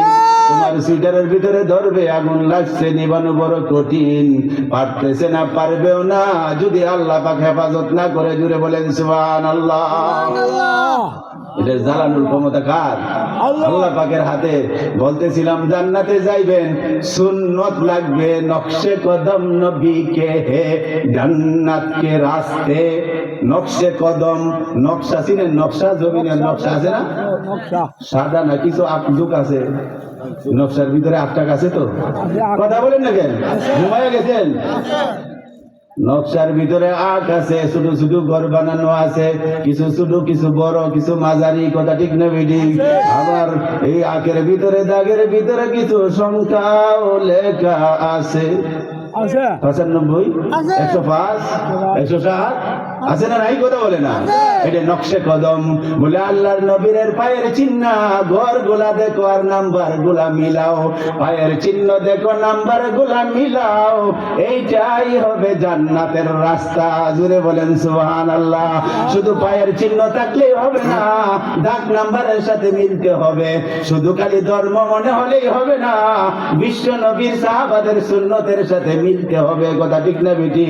তোমার সুইটারের ভিতরে ধরবে, আগুন লাগছে, নিবানো বড় কঠিন, পারতেছে না, পারবেও না যদি আল্লাহ পাক হেফাজত না করে। জুড়ে বলেন সুবহানাল্লাহ। এটা জ্বালানোর ক্ষমতা কার? আল্লাহ পাকের হাতে। বলতেছিলাম জান্নাতে যাইবেন, সুন্নত লাগবে, নকশে কদম নবী কে হে জান্নাত কে রাস্তে। নকশে কদম, নকশা চিনেন? নকশা জমিনের নকশা আছে না, সাদা না কিছু যুগ আছে, নকশার ভিতরে 8 টাকা আছে তো। কথা বলেন না কেন? ঘুমায় গেছেন? নকশার ভিতরে আখ আছে, ছোট ছোট ঘর বানানো আছে, কিছু ছোট কিছু বড় কিছু মাঝারি। কথা ঠিক না বেটি? আবার এই আখের ভিতরে দাগের ভিতরে কিছু সংখ্যাও লেখা আছে। 95, 105, 107 আছে না নাই? কথা বলে না? এটা নকশে কদম। বলে আল্লাহর নবীর পায়ের চিহ্ন, ঘর গুলা দেখো আর নাম্বার গুলা মিলাও, পায়ের চিহ্ন দেখো, নাম্বার গুলা মিলাও, এইটাই হবে জান্নাতের রাস্তা। জুড়ে বলেন সুবহানাল্লাহ। শুধু পায়ের চিহ্ন থাকলেই হবে না, দাগ নাম্বারের সাথে মিলতে হবে। শুধু খালি ধর্ম মনে হলেই হবে না, বিশ্ব নবীর সাহাবাদের সুন্নতের সাথে মিলতে হবে। কথা ঠিক না বেটি?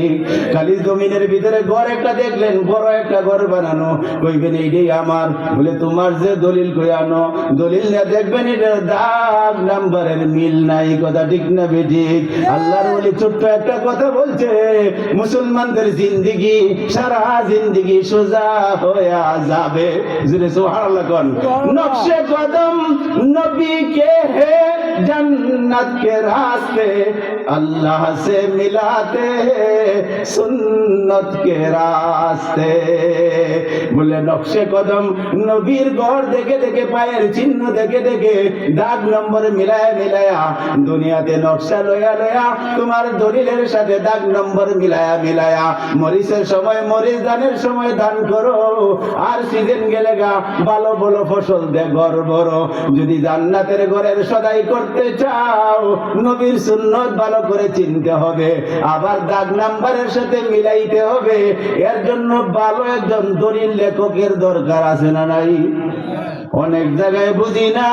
খালি জমিনের ভিতরে ঘর একটা দেখলেন, বড় একটা ঘর বানানো, কইবেন এইটাই আমার। বলে তোমার যে দলিল কই আনো, দলিল না দেখবেন এটার দাগ নাম্বারের মিল নাই। কথা ঠিক না বেটি? আল্লাহর ওলি ছোট্ট একটা কথা বলছে, মুসলমানদের জিন্দিগি সারা জিন্দিগি সোজা হয়ে যাবে। জুড়ে সুবহানাল্লাহ কোন। নকশে কদম নবী কে হে जन्नत के रास्ते अल्लाह से मिलाते हैं सुन्नत के रास्ते। বলে নকশে কদম নবীর ঘর দেখে দেখে পায়ের চিহ্ন দেখে দেখে দাগ নম্বর মিলায়া মিলায়া দুনিয়াতে নকশা লয়া লয়া তোমার দলিলের সাথে দাগ নম্বর মিলায়া মিলায়া মরিচের সময় মরিচ দানের সময় দান করো, আর সিজন গেলে গা ভালো ভালো ফসল দে ঘর বড়। যদি জান্নাতের ঘরের সদাই করতে চাও নবীর সুন্নত ভালো করে চিনতে হবে, আবার দাগ নাম্বারের সাথে মিলাইতে হবে। এর জন্য ভালো একজন দলিল লেখকের দরকার আছে না নাই? অনেক জায়গায় বুঝি না,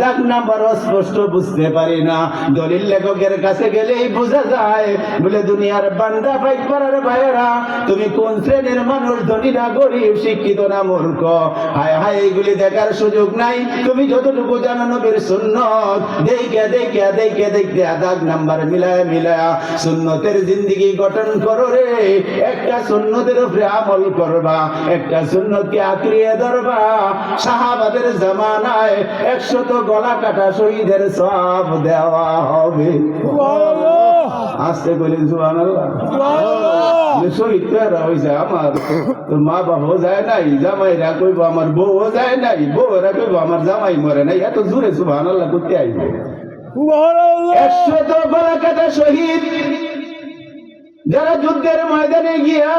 দাগ নাম্বার স্পষ্ট বুঝতে পারি না, দলিল লেখকের কাছে গেলেই বোঝা যায়। বলে দুনিয়ার বান্দা ভাই পাড়ার ভাইয়েরা, তুমি কোন শ্রেণীর মানুষ, ধনী না গরিব, শিক্ষিত না মূর্খ, হায় হায় এইগুলি দেখার সুযোগ নাই। তুমি যতটুকু জানো নবীর সুন্নত দেখে দেখে দেখে দেখে দাগ নাম্বার মিলায়া মিলায়া সুন্নতের জিন্দেগি গঠন করো রে। একটা সুন্নতের উপরে আমল করবা, একটা সুন্নতকে আঁকড়িয়ে ধরবা। সাহাবাদের জামানায় 100 গলা কাটা শহীদের সব দেওয়া হবে। আসতে বলেন সুবহানাল্লাহ। শহীদ পেরা হয়েছে আমার, তো মা বাবাও যায় নাই, জামাইরা কইব আমার বউও যায় নাই, বউরা কইব আমার জামাই মরে নাই। এত জোরে সুবহানাল্লাহ করতে আইবে। 100 গলা কাটা শহীদ যারা যুদ্ধের ময়দানে গিয়া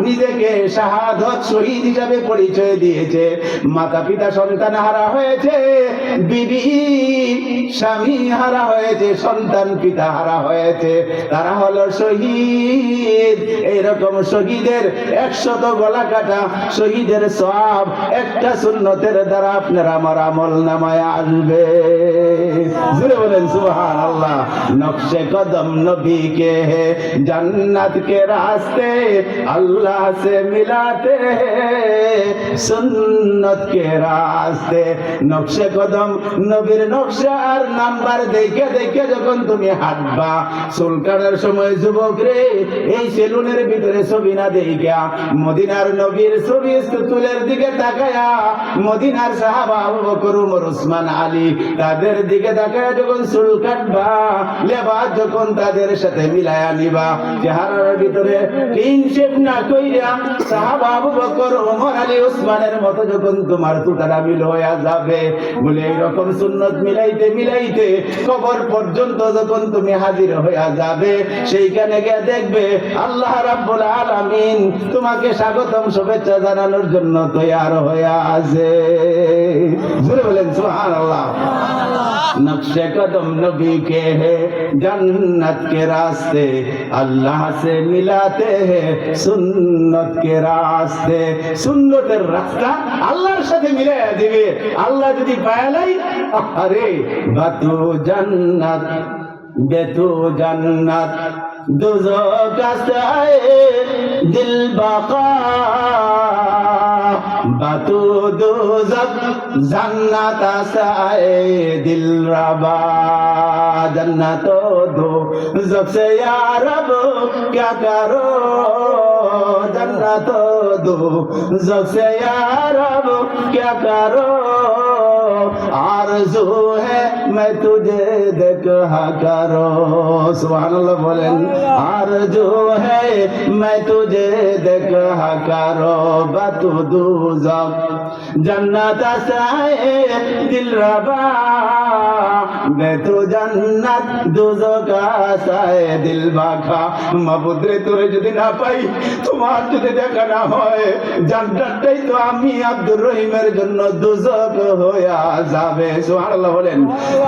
নিজেকে শাহাদত শহীদ হিসাবে পরিচয় দিয়েছে, মাতা পিতা সন্তান হারা হয়েছে, বিবি স্বামী হারা হয়েছে, সন্তান পিতা হারা হয়েছে, তারা হলো শহীদ। এইরকম শহীদের 100 গলা কাটা শহীদের সওয়াব একটা সুন্নতের দ্বারা আপনার আমার আমল নামায় আসবে। জোরে বলেন সুবহানাল্লাহ। নকশে কদম নবী কে হে, जन्नत के रास्ते अल्लाह से मिलाते हैं, सुन्नत के रास्ते। নকশে কদম নবীর নকশা আর নাম্বার দেখে দেখে যখন তুমি হাঁটবা, চুলকানোর সময় যুবক রে এই সেলুনের ভিতরে ছবি না দেখা মদিনার নবীর ছবি তুলের দিকে তাকায়া, মদিনার সাহাবা আবু বকর ওমর ওসমান আলী তাদের দিকে তাকায়া যখন চুল কাটবা, লেবাস যখন তাদের সাথে মিলায়া নিবা, চেহারার ভিতরে ক্লিন শেভ না কইরা সাহাবা আবু বকর ওমর আলী ওসমানের মতো যখন তোমার তুতারা মিল হয়ে যাবে, বলে এইরকম সুন্নত মিলাইতে মিলাইতে কবর পর্যন্ত যখন তুমি হাজির হয়ে যাবে, সেইখানে গিয়ে দেখবে আল্লাহ রাব্বুল আলামিন তোমাকে স্বাগতম শুভেচ্ছা জানানোর জন্য তৈয়ার হয়ে আছে। জোরে বলেন সুবহানাল্লাহ। नक्शे कदम नबी के हैं, जन्नत के रास्ते अल्लाह से मिलाते हैं, सुन्नत के रास्ते। सुन्नतेर रास्ता আল্লাহর সাথে মিলাইয়া দিবে। আল্লাহ যদি পায়ালাই, আরে বাতু জান্নাত বেতু জান্নাত দুজক আসায়ে দিল বাকা, বাতু দুজক জান্নাত আসায়ে দিল রাবা, जन्नत दो जब से या रब क्या करो, जन्नत दो जब से या रब क्या करो, आरज़ू है मैं तुझे देखा करो। सुभानअल्लाह बोलें, आरज़ू है मैं तुझे देखा करो, बातू दूज़ख जन्नत आसाए दिल रबा, मैं तो जन्नत दोज़ख आसाए दिल बाका। মাবুদরে তোরে যদি না পাই, তোমার যদি দেখা না হয়, জান্নাতটাই তো আমি আব্দুর রহিমের জন্য দোজখ হয়ে যাবে। সুবহানাল্লাহ বলেন।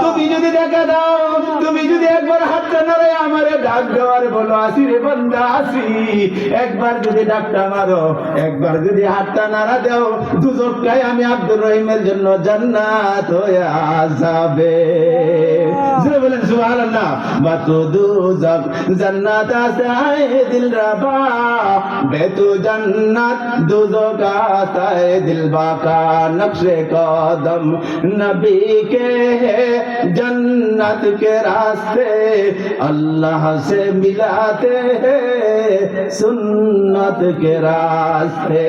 তুমি যদি দেখা দাও, তুমি যদি একবার হাতটা নাড়ে আমারে ডাক দেওয়ার বলো, আসি রে বান্দা আসি, একবার যদি ডাকটা মারো, একবার যদি হাতটা নাড়া দাও, দোজখটাই আমি আব্দুর রহিমের জন্য জান্নাত হয়ে যাবে। জোরে বলেন সুবহানাল্লাহ। বাতু দোজখ জান্নাত আসায়ে দিল রাবা, বেতু জান্নাত দোজখ আসায়ে দিল বাকা। নকশে কদম नबी के हैं, जन्नत के रास्ते अल्लाह से मिलाते हैं, सुन्नत के रास्ते।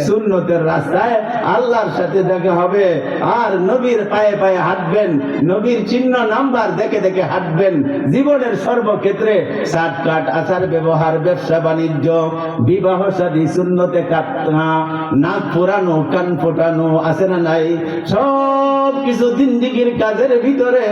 সুন্নতের রাস্তায় আল্লাহর সাথে দেখা হবে, আর নবীর পায়ে পায়ে হাঁটবেন, নবীর চিহ্ন নাম্বার দেখে দেখে হাঁটবেন। জীবনের সর্বক্ষেত্রে শার্টকাট আচার ব্যবহার, ব্যবসা বাণিজ্য, বিবাহ শাদী সুন্নতে কাটনা, নাক পুরানো কান ফোটানো আছে না নাই, সব সব কিছু জিন্দেগীর কাজের ভিতরে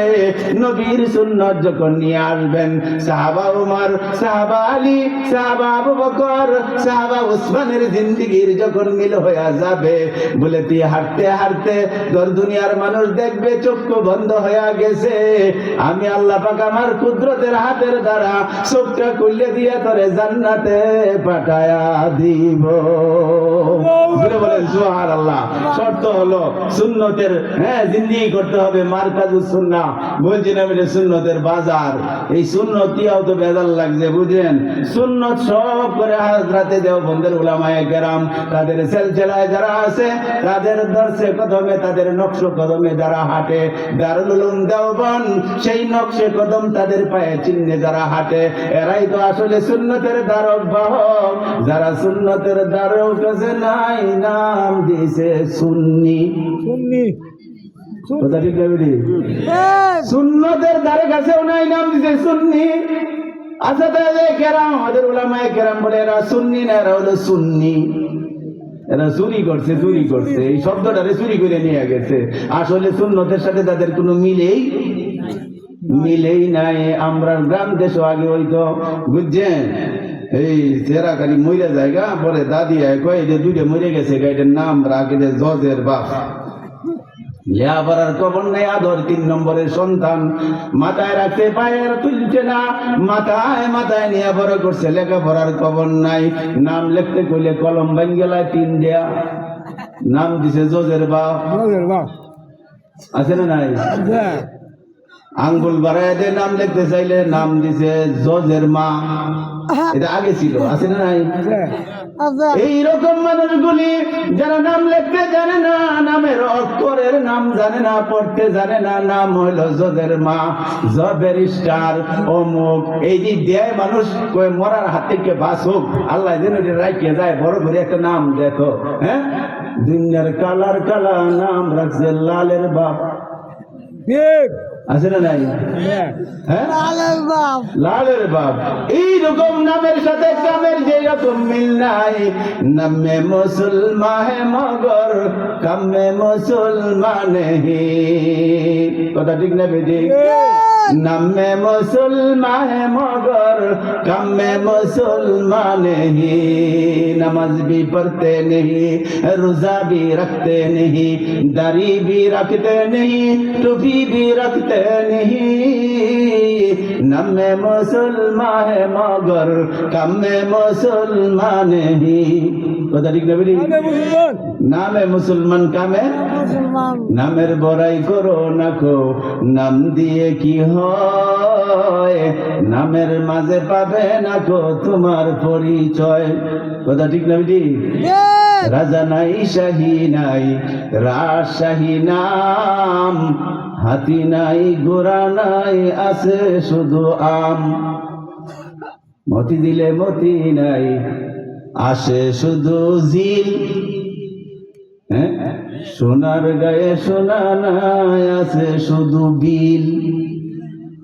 নবীর সুন্নাত যখন নিয়ে আসবেন, সাহাবা উমর, সাহাবা আলী, সাহাবা আবু বকর, সাহাবা উসমানের জিন্দেগীর যখন মিল হয়ে যাবে, বলে তুই হাঁটতে হাঁটতে তোর দুনিয়ার মানুষ দেখবে চক্ষু বন্ধ হয়ে গেছে, আমি আল্লাহ পাক আমার কুদরতের হাতের দ্বারা চোখটা খুলে দিয়ে তোরে জান্নাতে পাঠায়া দিব। বলে বলেন সুবহানাল্লাহ। শর্ত হলো সুন্নতের জিন্দেগি করতে হবে, মারকাজুস সুন্নাহ। বলছিলাম এটা সুন্নতের বাজার। এই সুন্নতিয়াও তো বেজাল লাগছে, বুঝেন? সুন্নত সব করে হাজরাতে দেওবন্দের উলামায়ে কেরাম, তাদের সিলসিলায় যারা আছে, তাদের দর্শে কদমে, তাদের নকশ কদমে যারা হাঁটে, দারুল উলুম দেওবন্দ সেই নকশে কদম তাদের পায়ে চিহ্নে যারা হাঁটে, এরাই তো আসলে সুন্নতের ধারক বাহক। যারা সুন্নতের ধারক কাছে নাই, নাম দিছে সুন্নি। কথা ঠিক না বেটি? সুন্নতের ধারে কাছেও নাই, নাম দিছে সুন্নি। আচ্ছা তাহলে কেরাম, আমাদের উলামায়ে কেরাম বলে এরা সুন্নি না, এরা হলো সুন্নি। এরা চুরি করছে, চুরি করছে, এই শব্দটারে চুরি করে নিয়ে গেছে। আসলে সুন্নতের সাথে তাদের কোনো মিলেই নাই। আমরা গ্রাম দেশও আগে হইতো, বুঝছেন? এই চেরাকারি মরে জায়গা পরে দাদি কয় যে দুইটা মরে গেছে, এটার নাম রাখে যে জজের বাপ। লেখাপড়ার খবর নেই, আদর 3 নম্বরের সন্তান, মাথায় রাখতে পায়ের তুলছে না, মাথায় মাথায় নিয়ে বড় করছে, লেখাপড়ার খবর নাই। নাম লিখতে কইলে কলম ভাঙ্গেলায় 3 দেয়া, নাম দিছে জজের বাপ। আছে না নাই? আঙ্গুল বাড়ায় দিয়ে নাম লিখতে চাইলে নাম দিছে জজের মা। এটা আগে ছিল, আছে না নাই? এইরকম মানুষগুলি যারা নাম লিখতে জানে না, নামের অক্ষরের নাম জানে না, পড়তে জানে না, নাম হইল জজের মা, ব্যারিস্টার, অমুক, এই যে দেয় মানুষ কই মরার হাত থেকে বাঁচুক, আল্লাহ যেন রাখিয়ে যায়, বড় করে একটা নাম দেখো। দুনিয়ার কালার কালা নাম রাখছে লালের বাপ। আছে না নাই? লালের বাপ। এইরকম নামের সাথে কামের যেরকম মিল নাই। নামে মুসলমান হে মগর কামে মুসলমান হি। কথা ঠিক না বেটি? নামে মুসলমান হে মগর কামে মুসলমান হি। नमाज भी पढ़ते नहीं, रोजा भी रखते नहीं, दाढ़ी भी रखते नहीं, टोपी भी रखते नहीं। नमे मुसलमान है मगर कमे मुसलमान नहीं। কথা ঠিক না বেটি? নামে মুসলমান কামে নামের বড়াই করো না কো, নাম দিয়ে কি হয়, নামের মাঝে পাবে না কো তোমার পরিচয়। কথা ঠিক না বেটি? রাজা নাই, শাহী নাই, রাজশাহী নাম, হাতি নাই, ঘোড়া নাই, আছে শুধু আম। মতি দিলে মতি নাই, আসে শুধু জিল। সোনার গায়ে সোনা নাই, আছে শুধু বিল।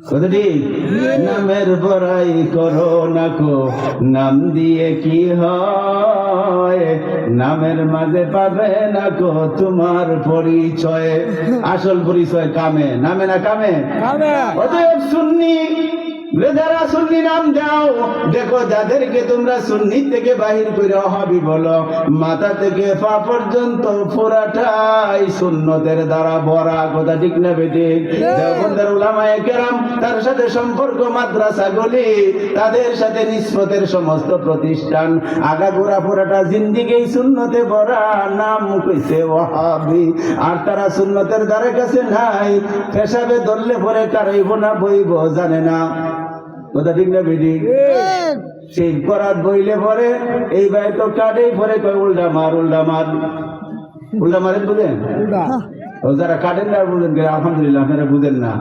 কথা ঠিক? নামের বড়াই করো না কো, নাম দিয়ে কি হয়, নামের মাঝে পাবে না কো তোমার পরিচয়। আসল পরিচয় কামে, নামে না কামে। অতএব সুন্নি, যারা সুন্নি নাম দাও, দেখো যাদেরকে তোমরা সুন্নি থেকে বাহির করে হবি বলো, মাথা থেকে পা পর্যন্ত পুরাটাই সুন্নতের দ্বারা ভরা। কথা ঠিক না বেটি? দেওবন্দের উলামায়ে কেরাম, তার সাথে সম্পর্ক মাদ্রাসাগুলি, তাদের সাথে নিসবতের সমস্ত প্রতিষ্ঠান, আগাগোড়া পুরাটা জিন্দিগি সুন্নতে ভরা, নাম কইছে ওয়াহাবি। আর তারা সুন্নতের দ্বারে কাছে নাই, পেশাবে ধরলে পরে কারাইব না বইব জানে না। কথা ঠিক না বেটি? সেই করাত বইলে পরে এই ভাই তো কাটেই পরে কয় উল্টা মার, উল্টা মার, উল্টা মারেন বুঝেন? যারা কাটেন না বুঝেন, আলহামদুলিল্লাহ আপনারা বুঝেন না।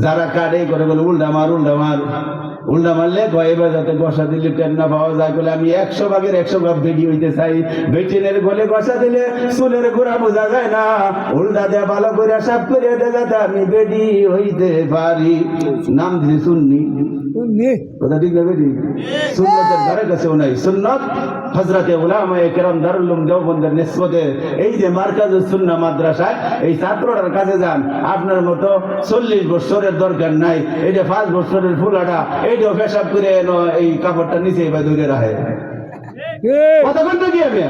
যারা কাটে করে বলে উল্টা মার, উল্টা মার, উল্টা মারলে এবার যাতে গসা দিলে টেন না পাওয়া যায় বলে আমি 100 ভাগের 100 ভাগ বেটি হইতে চাই। বেটিনের গলে গসা দিলে চুলের গোড়া বোঝা যায় না, উল্টা দেয়া ভালো করে সাপ করে যাতে আমি বেটি হইতে পারি। নাম দিলে সুন্নি। শুননি কথা ঠিক না বেটি? সুন্নতের ধারে কাছেও নাই। সুন্নত হযরতে উলামায়ে কেরাম দারুল উলুম দেওবন্দের নিসবতে এই যে মারকাজুস সুন্নাহ মাদ্রাসায় এই ছাত্রটার কাছে যান, আপনার মতো 40 বছরের দরকার নাই, এই যে 5 বছরের ফুলাটা এইটাও পেশাব করে এনো এই কাপড়টা নিচে বা দূরে রাখে। কতক্ষণ তো কি আমি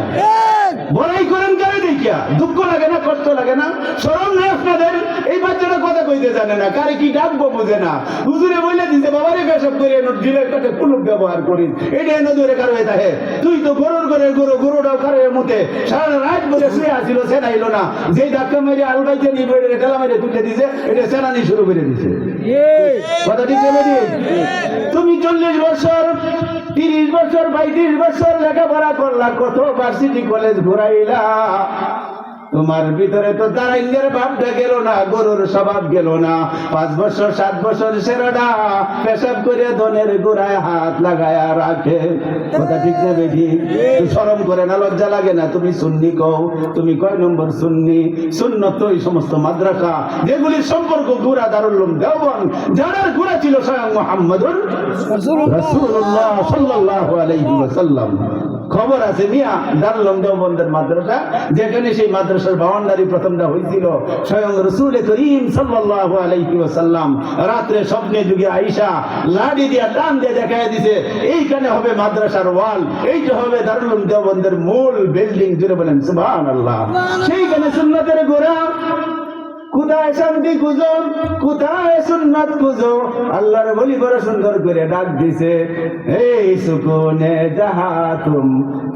বড়াই করেন কারে দেখিয়া? দুঃখ লাগে না, কষ্ট লাগে না, শরম নেই আপনাদের? এই বাচ্চাটা কথা কইতে জানে না, কারে কি ডাকবো বুঝে না। হুজুরে বলে দিতে বাবারে পেশাব করে এনো ডিলের কাছে কুলুপ ব্যবহার করিস, এটা এনে দূরে কারো থাকে। তুই তো গরুর ঘরে গরু, গরুটাও কারের মধ্যে সারা রাত বলে শুয়ে আসিল, সেনাইল না, যেই ধাক্কা মেরে আলবাইতে নিবে ঠেলা মেরে তুলে দিছে, এটা সেনানি শুরু করে দিছে। কথা ঠিক নেবে? তুমি 40 বছর 30 বছর 35 বছর লেখাপড়া করলা, কত ভার্সিটি কলেজ ঘুরাইলা, তোমার ভিতরে তো দাঁড়াইনের ভাবটা গেল না, গরুর স্বভাব গেল না। 5 বছর 7 বছর সেরাটা পেশাব করে ধনের গোড়ায় হাত লাগায়া রাখে। কথা ঠিক না বেটি? শরম করে না, লজ্জা লাগে না? তুমি সুন্নি কও, তুমি কয় নম্বর সুন্নি? সুন্নত তো এই সমস্ত মাদ্রাসা যেগুলির সম্পর্ক গুড়া দারুল উলুম দেওবন্দ, যার গুড়া ছিল স্বয়ং মুহাম্মদুর রাসূলুল্লাহ সাল্লাল্লাহু আলাইহি ওয়াসাল্লাম। খবর আছে মিয়া, দারুল উলুম দেওবন্দের মাদ্রাসা, যেখানে সেই মাদ্রাসার বাউন্ডারি প্রথমটা হয়েছিল স্বয়ং রাসূল করিম সাল্লাল্লাহু আলাইহি ওয়াসাল্লাম রাত্রে স্বপ্নে যুগে আয়েশা লাঠি দিয়া টান দিয়ে দেখায় দিছে, এইখানে হবে মাদ্রাসার ওয়াল, এইটা হবে দারুল উলুম দেওবন্দের মূল বিল্ডিং। জুড়ে বলেন সুবহানাল্লাহ। সেইখানে সুন্নতের গোড়া, কোথায় শান্তি খুঁজো, কোথায় সুন্নাত খুঁজো? আল্লাহর বলি বড় সুন্দর করে ডাক দিছে, এই সুকুনে যাহা তুম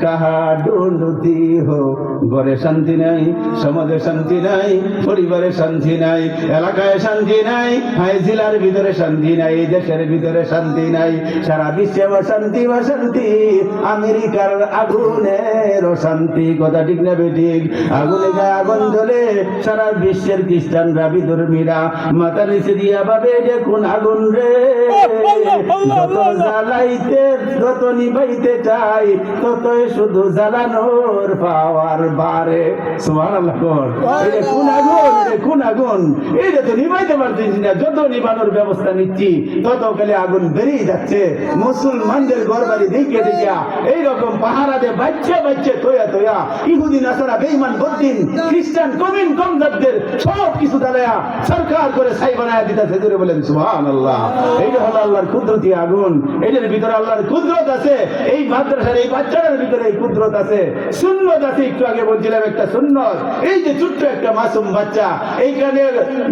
কাহা ডুলতি হো। ঘরে শান্তি নাই, সমাজে শান্তি নাই, পরিবারে শান্তি নাই, এলাকায় শান্তি নাই, জেলার ভিতরে শান্তি নাই, দেশের ভিতরে শান্তি নাই, সারা বিশ্বে অশান্তি অশান্তি, আমেরিকার আগুনের অশান্তি। কথা ঠিক না বেঠিক? আগুনে গায়ে আগুন জ্বলে, সারা বিশ্বের খ্রিস্টানরা বিধর্মীরা মাথা নিচে দিয়া ভাবে দেখুন আগুন রে, যত জ্বালাইতে যত নিভাইতে চাই ততই শুধু জ্বালানোর পাওয়ার বাড়ে। সুবহানাল্লাহ। এটা কোন আগুন? কোন আগুন? এটা তো নিভাইতে পারছিস না, যত নিভানোর ব্যবস্থা নিচ্ছি তত খালি আগুন বেরিয়ে যাচ্ছে। মুসলমানদের ঘর বাড়ি দেখে দেখা এইরকম পাহারা দিয়ে বাচ্চা বাচ্চা তোয়া তোয়া ইহুদি নাসারা বেঈমান বদ্দিন খ্রিস্টান কমিন কমজাতদের সব কিছু দাঁড়ায়া সরকার করে ছাই বানায় দিতেছে। জোরে বলেন সুবহানাল্লাহ। এইটা হলো আল্লাহর কুদরতি আগুন, এটার ভিতরে আল্লাহর কুদরত আছে। এই মাদ্রাসার এই বাচ্চাদের ভিতরে এই কুদরত আছে, সুন্নত আছে। একটু আগে বলছিলাম একটা সুন্নত, এই যে ছোট্ট একটা মাসুম বাচ্চা এইখানে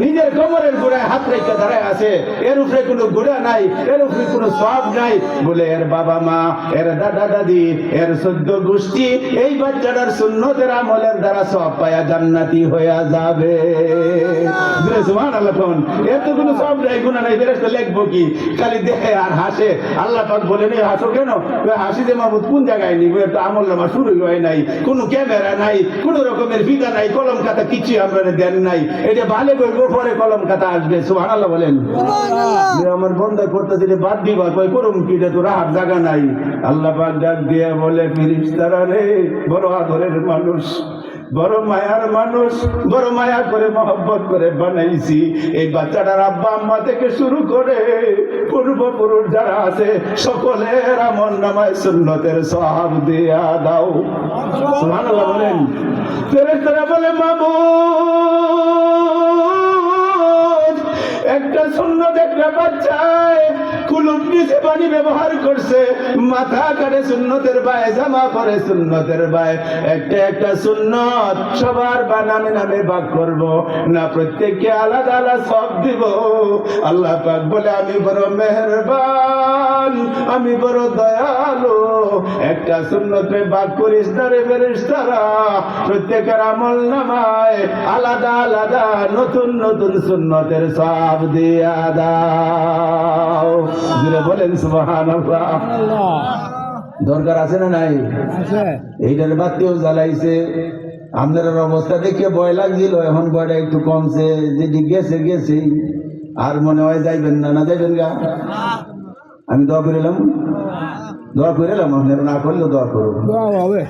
নিজের কোমরের গোড়ায় হাত রেখে দাঁড়ায় আছে, এর উপরে কোনো গোড়া নাই, এর উপরে কোনো সব নাই, বলে এর বাবা মা, এর দাদা দাদি, এর 14 গোষ্ঠী এই বাচ্চাটার সুন্নতের আমলের দ্বারা সব পায়া জান্নাতি হয়ে যাবে। সুবহানাল্লাহ। এর তো কোনো সব নাই, গুনাহ নাই, ফেরেশতা লিখবো কি? খালি দেখে আর হাসে। আল্লাহ পাক বলেন এই হাসো কেন? হাসি যে মাহমুদ কোন জায়গায় নিব? এর তো আমল নামা শুরু হয় নাই, কোনো ক্যামেরা নাই, কোনো রকমের ফিতা নাই, কলম খাতা কিছু আমরা দেন নাই। এটা ভালো করবো, পরে কলম খাতা আসবে। সুবহানাল্লাহ বলেন। আমার বন্ধ করতে দিলে বাদ দিবা, কই করুম কি? এটা তো রাহার জায়গা নাই। আল্লাহ পাক ডাক দিয়ে বলে, ফেরেশতারা রে, বড় আদরের মানুষ, বড় মায়ার মানুষ, বড় মায়া করে মহব্বত করে বানাইছি। এই বাচ্চাটার আব্বা আম্মা থেকে শুরু করে পূর্বপুরুষ যারা আছে সকলের আমল নামায় সুন্নতের সওয়াব দিয়া দাও। সুবহানাল্লাহ বলেন। ফেরেশতারা বলে, মাবুদ, একটা সুন্নত একটা বাচ্চায় কুলুপ নিচে পানি ব্যবহার করছে, মাথা কাটে সুন্নতের বায়, জামা পরে সুন্নতের বায়, একটা একটা সুন্নত সবার বানামে নামে ভাগ করব না, প্রত্যেককে আলাদা আলাদা সব দিব। আল্লাহ পাক বলে, আমি বড় মেহেরবান, আমি বড় দয়ালু, একটা সুন্নতে ভাগ করিস না রে ফেরেশতারা, প্রত্যেকের আমল নামায় আলাদা আলাদা নতুন নতুন সুন্নতের সওয়াব দিয়া দাও। জুড়ে বলেন সুবহানাল্লাহ। দরকার আছে না নাই? এইটার বাতিও জ্বালাইছে। আপনার অবস্থা দেখে ভয় লাগছিল, এখন ভয়টা একটু কমছে। যেটি গেছে গেছে, আর মনে হয় যাইবেন না? না যাইবেন গা? আমি দোয়া করিলাম, দোয়া করে এলাম, আপনারা না করলেও দোয়া করুন। হবে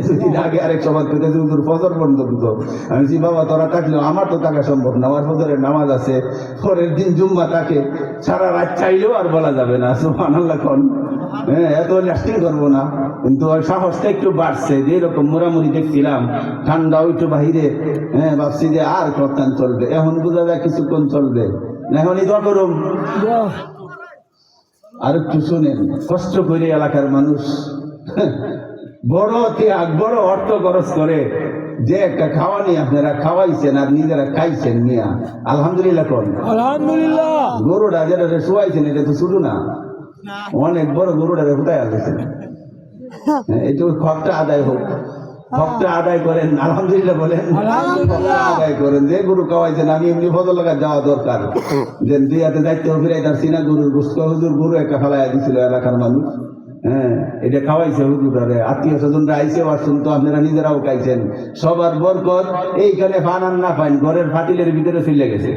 দুদিন আগে আরেক সবার পেতে হুজুর ফজর পর্যন্ত আমি বলছি বাবা তোরা থাকলেও আমার তো থাকা সম্ভব না, আমার ফজরের নামাজ আছে, পরের দিন জুম্মা থাকে, সারা রাত চাইলেও আর বলা যাবে না সুবহানাল্লাহ কোন। এত লাস্টিং করবো না, কিন্তু ওর সাহসটা একটু বাড়ছে, যে এরকম মোরামুরি দেখছিলাম ঠান্ডা একটু বাহিরে, ভাবছি যে আর কতক্ষণ চলবে, এখন বোঝা যায় কিছুক্ষণ চলবে না, এখনই দোয়া করুন। আর একটু শুনেন, কষ্ট করে এলাকার মানুষ বড় ত্যাগ বড় অর্থ খরচ করে যে একটা খাওয়ানি আপনারা খাওয়াইছেন আর নিজেরা খাইছেন মিয়া, আলহামদুলিল্লাহ কোন। আলহামদুলিল্লাহ। গরুটা যেটা শোয়াইছেন এটা তো শুধু না, অনেক বড় গরুটা কোথায় আসেছেন, একটু খপটা আদায় হোক, খপটা আদায় করেন, আলহামদুলিল্লাহ বলেন, খপটা আদায় করেন। যে গরু খাওয়াইছেন আমি এমনি ফজর লাগা যাওয়া দরকার, যে দুই হাতে দায়িত্ব ফিরাই তার সিনা গরুর গোস্ত হুজুর গরু একটা ফেলাইয়া দিছিল এলাকার মানুষ, এটা খাওয়াইছে হুজুরে, আত্মীয় স্বজনরা আইসে আসুন তো আপনারা নিজেরাও খাইছেন, সবার বরকত এইখানে ফানান না পাইন ঘরের ফাতিলের ভিতরে ফিরে গেছে।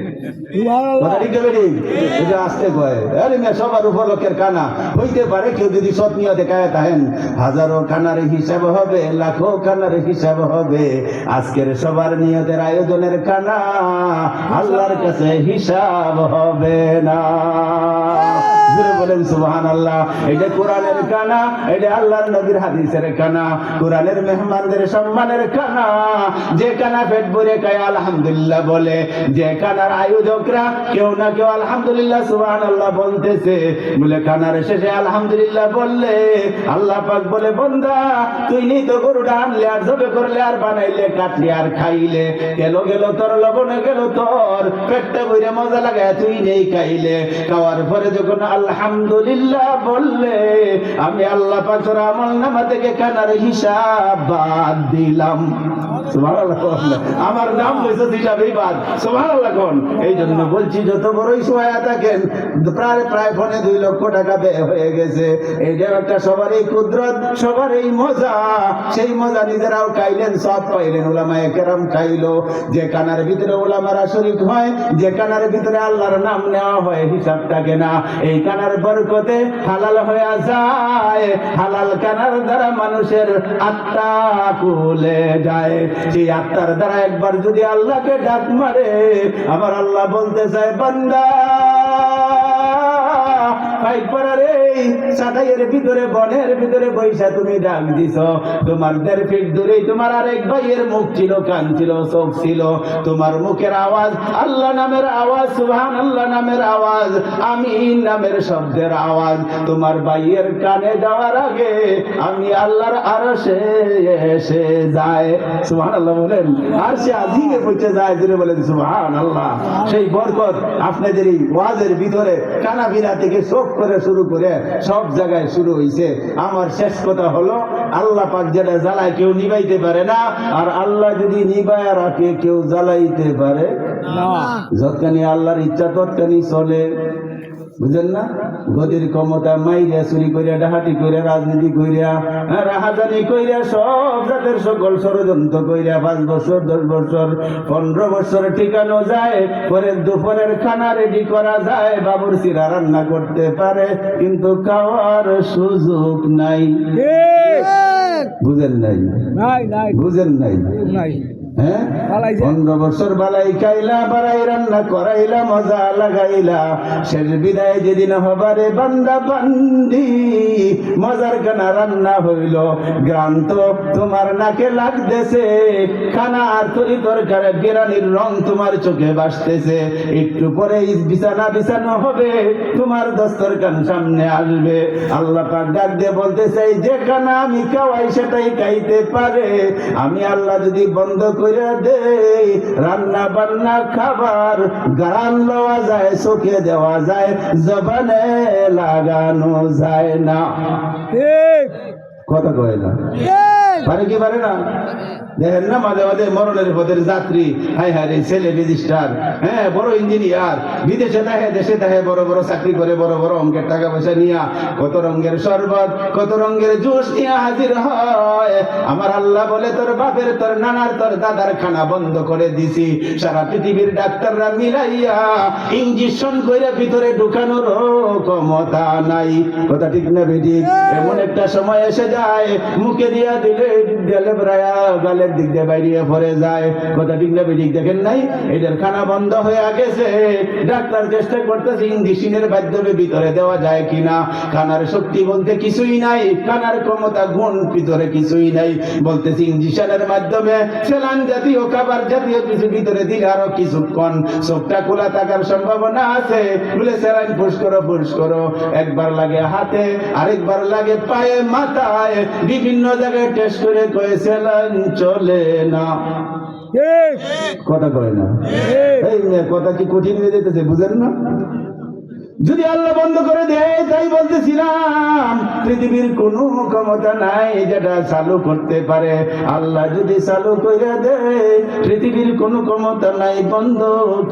আসতে কয় আরে মেয়ে সবার উপলক্ষের কানা হইতে পারে, কেউ যদি সৎ নিয়ে দেখায় থাকেন হাজারো কানার হিসাব হবে, লাখো কানার হিসাব হবে, আজকের সবার নিয়তের আয়োজনের কানা আল্লাহর কাছে হিসাব হবে না। বলেন সুবহানাল্লাহ। এটা কোরআনের কানা, এটা আল্লাহর নবীর হাদিসের কানা, কোরআনের মেহমানদের সম্মানের কানা, যে কানা পেট ভরে খায় আলহামদুলিল্লাহ বলে, যে কানার আয়োজকরা কেউ না কেউ আলহামদুলিল্লাহ সুবহানাল্লাহ বলতেছে, বলে কানার শেষে আলহামদুলিল্লাহ বললে আল্লাহ পাক বলে বান্দা তুই নি তো গরুটা আনলে আর জবে করলে আর বানাইলে কাটলি আর খাইলে, গেল গেল তোর লবণে গেল তোর পেটটা ভরে মজা লাগায় তুই নেই খাইলে, খাওয়ার পরে যখন আলহামদুলিল্লাহ বললে আমি আল্লাহ পাক তোর আমলনামা থেকে কানার হিসাব বাদ দিলাম। সুবহানাল্লাহ, আমার নাম হইছে হিসাবেই বাদ। সুবহানাল্লাহ কোন। এই জন্য বলছি যত বড়ই সোয়া থাকেন, প্রায় ফোনে 2 লক্ষ টাকা ব্যয় হয়ে গেছে, এইটা একটা সবারই কুদরত, সবারই মজা, সেই মজা নিজেরাও খাইলেন, সব পাইলেন, উলামায়ে কেরাম খাইলো, যে কানার ভিতরে উলামারা শরীক হয়, যে কানার ভিতরে আল্লাহর নাম নেওয়া হয়, হিসাব থাকে না, এই কানার বরকতে হালাল হয়ে যায়, হালাল কানার দ্বারা মানুষের আত্মা খুলে যায়, সেই আত্মার দ্বারা একবার যদি আল্লাহকে ডাক মারে, আমার আল্লাহ বলতে চায় বান্দা সাদাইয়ের ভিতরে বনের ভিতরে বৈশা তুমি ডাক দিছ, তোমার 1.5 ফিট দূরে তোমার আরেক ভাইয়ের মুখ ছিল, কান ছিল, চোখ ছিল, তোমার মুখের আওয়াজ আল্লাহ নামের আওয়াজ, সুবহানাল্লাহ নামের আওয়াজ, আমিন নামের শব্দের আওয়াজ তোমার ভাইয়ের কানে যাওয়ার আগে আমি আল্লাহর আরশে এসে যায়। সুবহানাল্লাহ বলেন, আরশে আজিমে পৌঁছে যায়, জুড়ে বলেন সুবহানাল্লাহ। সেই বরকত আপনাদের এই ওয়াজের ভিতরে কানাবিরা থেকে সব করে শুরু করে সব জায়গায় শুরু হয়েছে। আমার শেষ কথা হলো, আল্লাহ পাক যেটা জ্বালায় কেউ নিবাইতে পারে না, আর আল্লাহ যদি নিবায় রাখে কেউ জ্বালাইতে পারে না। যতখানি আল্লাহর ইচ্ছা ততখানি চলে, বুঝেন না? গদির ক্ষমতা মাইরা চুরি করিয়া ডাহাতি করিয়া রাজনীতি করিয়া রাহাজানি করিয়া সব জাতের সকল ষড়যন্ত্র করিয়া 5 বছর 10 বছর 15 বছর ঠিকানো যায়, পরে দুপুরের খানা রেডি করা যায়, বাবুর সিরা রান্না করতে পারে, কিন্তু খাওয়ার সুযোগ নাই। বুঝেন নাই? বুঝেন নাই? 15 বছর বালাই খাইলা, বাড়াই রান্না করাইলা, মজা লাগাইলা, শেষ বিদায় যেদিন হবারে বান্দা বান্দি, মজার খানা রান্না হইল, গ্রান্ত তোমার নাকে লাগতেছে, খানা আর তরি তরকারি বিরানির রং তোমার চোখে ভাসতেছে, একটু পরে বিছানা বিছানো হবে, তোমার দস্তরখান সামনে আসবে, আল্লাহ পাক ডাক দিয়ে বলতে চাই, যে খানা আমি খাওয়াই সেটাই খাইতে পারে, আমি আল্লাহ যদি বন্ধ করে দেই, রান্না বান্না খাবার গান লওয়া যায়, চোখে দেওয়া যায়, জবানে লাগানো যায় না। কথা কয় না, পারে কি পারে না? দেখেন না মাঝে মাঝে মরণের পথের যাত্রী, হাই হাই রে ছেলে রেজিস্ট্রার, হ্যাঁ বড় ইঞ্জিনিয়ার, বিদেশে থাকে দেশে থাকে, বড় বড় চাকরি করে, বড় বড় অঙ্কের টাকা পয়সা নিয়া কত রঙের শরবত কত রঙের জুস নিয়ে হাজির হয়। আমার আল্লাহ বলে তোর বাপের তোর নানার তোর দাদার খানা বন্ধ করে দিছি, সারা পৃথিবীর ডাক্তাররা মিলাইয়া ইঞ্জেকশন করে ভিতরে ঢুকানোর ক্ষমতা নাই। কথা ঠিক না বেটি? এমন একটা সময় এসে যায় মুখে দিয়া দিলে দিলে প্রায়া গালের দিক দিয়ে বাইরে পড়ে যায়। কথা ঠিক না বেটি? দেখেন নাই এদের খানা বন্ধ হয়ে গেছে, ডাক্তার চেষ্টা করতেছে ইঞ্জেকশনের মাধ্যমে ভিতরে দেওয়া যায় কিনা। খানার শক্তি বলতে কিছুই নাই, খানার ক্ষমতা গুণ ভিতরে কিছুই নাই, বলতেছে ইঞ্জেকশনের মাধ্যমে সেলান জাতীয় খাবার জাতীয় কিছু ভিতরে দিলে আরো কিছুক্ষণ চোখটা খোলা থাকার সম্ভাবনা আছে। বলে সেলাইন পুশ করো, একবার লাগে হাতে, আরেকবার লাগে পায়ে, মাথায়, বিভিন্ন জায়গায় টেস্ট করে কয়ে সেলাইন চলে না। কথা কয় না? এই কথা কি কঠিন হয়ে যেতেছে, বুঝেন না? যদি আল্লাহ বন্ধ করে দেয়, তাই বলতেছিলাম পৃথিবীর কোনো ক্ষমতা নাই যেটা চালু করতে পারে। আল্লাহ যদি চালু করে দেয়, পৃথিবীর কোনো ক্ষমতা নাই বন্ধ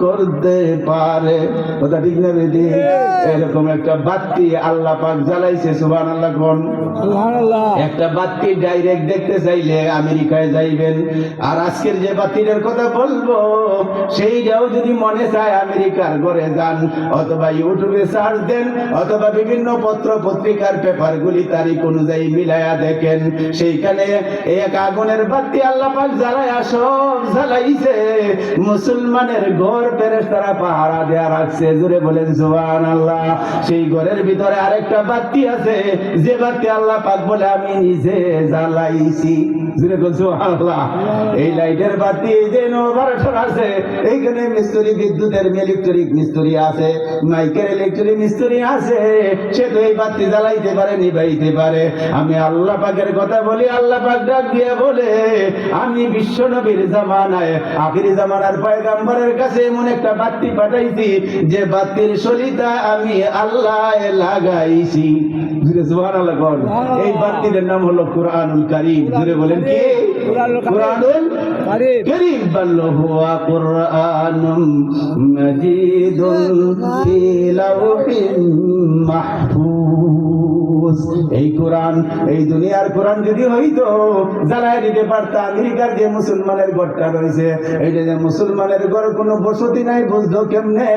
করতে পারে। কথা ঠিক না বেটি? এরকম একটা বাতি আল্লাহ পাক জ্বালাইছে, সুবহানাল্লাহ কোন। একটা বাতি ডাইরেক্ট দেখতে চাইলে আমেরিকায় যাইবেন, আর আজকের যে বাতির কথা বলবো সেইটাও যদি মনে চায় আমেরিকার ঘরে যান, অথবা ইউটিউবে সার্চ দেন, অথবা বিভিন্ন পত্র পত্রিকার পেপার গুলি তারিখ অনুযায়ী মিলায়া দেখেন, সেইখানে এক আগুনের বাতি আল্লাহ পাক জ্বালায়া সব জ্বালাইছে। মুসলমানের ঘর ফেরেশতারা পাহারা দেয়া রাখছে, জোরে বলেন সুবহানাল্লাহ। সেই ঘরের ভিতরে আরেকটা বাতি আছে, যে বাতি আল্লাহ পাক বলে আমি নিজে জ্বালাইছি, জোরে বলেন সুবহানাল্লাহ। এই লাইটের বাতি যে ইনভার্টার আছে, এইখানে মিস্ত্রি, বিদ্যুতের ইলেকট্রিক মিস্ত্রি আছে, মাইকের ইলেকট্রিক মিস্ত্রি আছে, সে তো এই বাতি জ্বালাইতে পারে, নিভাইতে পারে। আমি আল্লাহ পাকের কথা বলি, আল্লাহ পাক ডাক দিয়ে বলে আমি বিশ্ব নবীর জামানায় আখিরি জামানার পয়গম্বরের কাছে এমন একটা বাতি পাঠাইছি যে বাতির সলিতা আমি আল্লাহ লাগাইছি। সুবহানাল্লাহ বল। এই বাতির নাম হলো কুরআনুল কারীম, জুড়ে বলেন কি? কুরআনুল কারীম। বল হুয়া কুরআনুম মাজিদুন ফি লাওহিন মাহফুজ। এই কোরআন, এই দুনিয়ার কোরআন যদি হইতো জ্বালায় দিতে পারতাম। আমেরিকার যে মুসলমানের ঘরটা রয়েছে, এইটা যে মুসলমানের ঘর, কোনো বসতি নাই, বুঝতো কেমনে?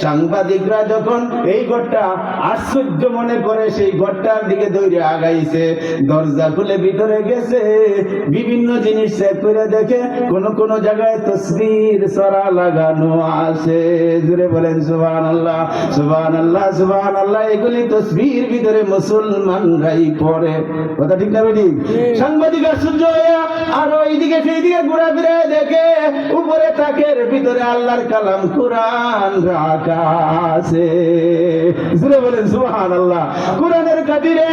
সাংবাদিকরা যখন এই ঘরটা আশ্চর্য মনে করে সেই ঘরটার দিকে দৌড়ে আগাইছে, দরজা খুলে ভিতরে গেছে, বিভিন্ন জিনিস চেক করে দেখে কোন কোন জায়গায় তসবির সরা লাগানো আছে। জুড়ে বলেন সুবহানাল্লাহ, সুবহানাল্লাহ, সুবহানাল্লাহ। এগুলি তসবির ভিতরে মুসলমানরাই পড়ে। কথা ঠিক না বেটি? সাংবাদিক আশ্চর্য হয়ে আরো এইদিকে সেইদিকে ঘোরাফিরে দেখে উপরে তাকের ভিতরে আল্লাহর কালাম কোরআন রাখা আছে। জুড়ে বলেন সুবহানাল্লাহ। কোরআনের খাতিরে,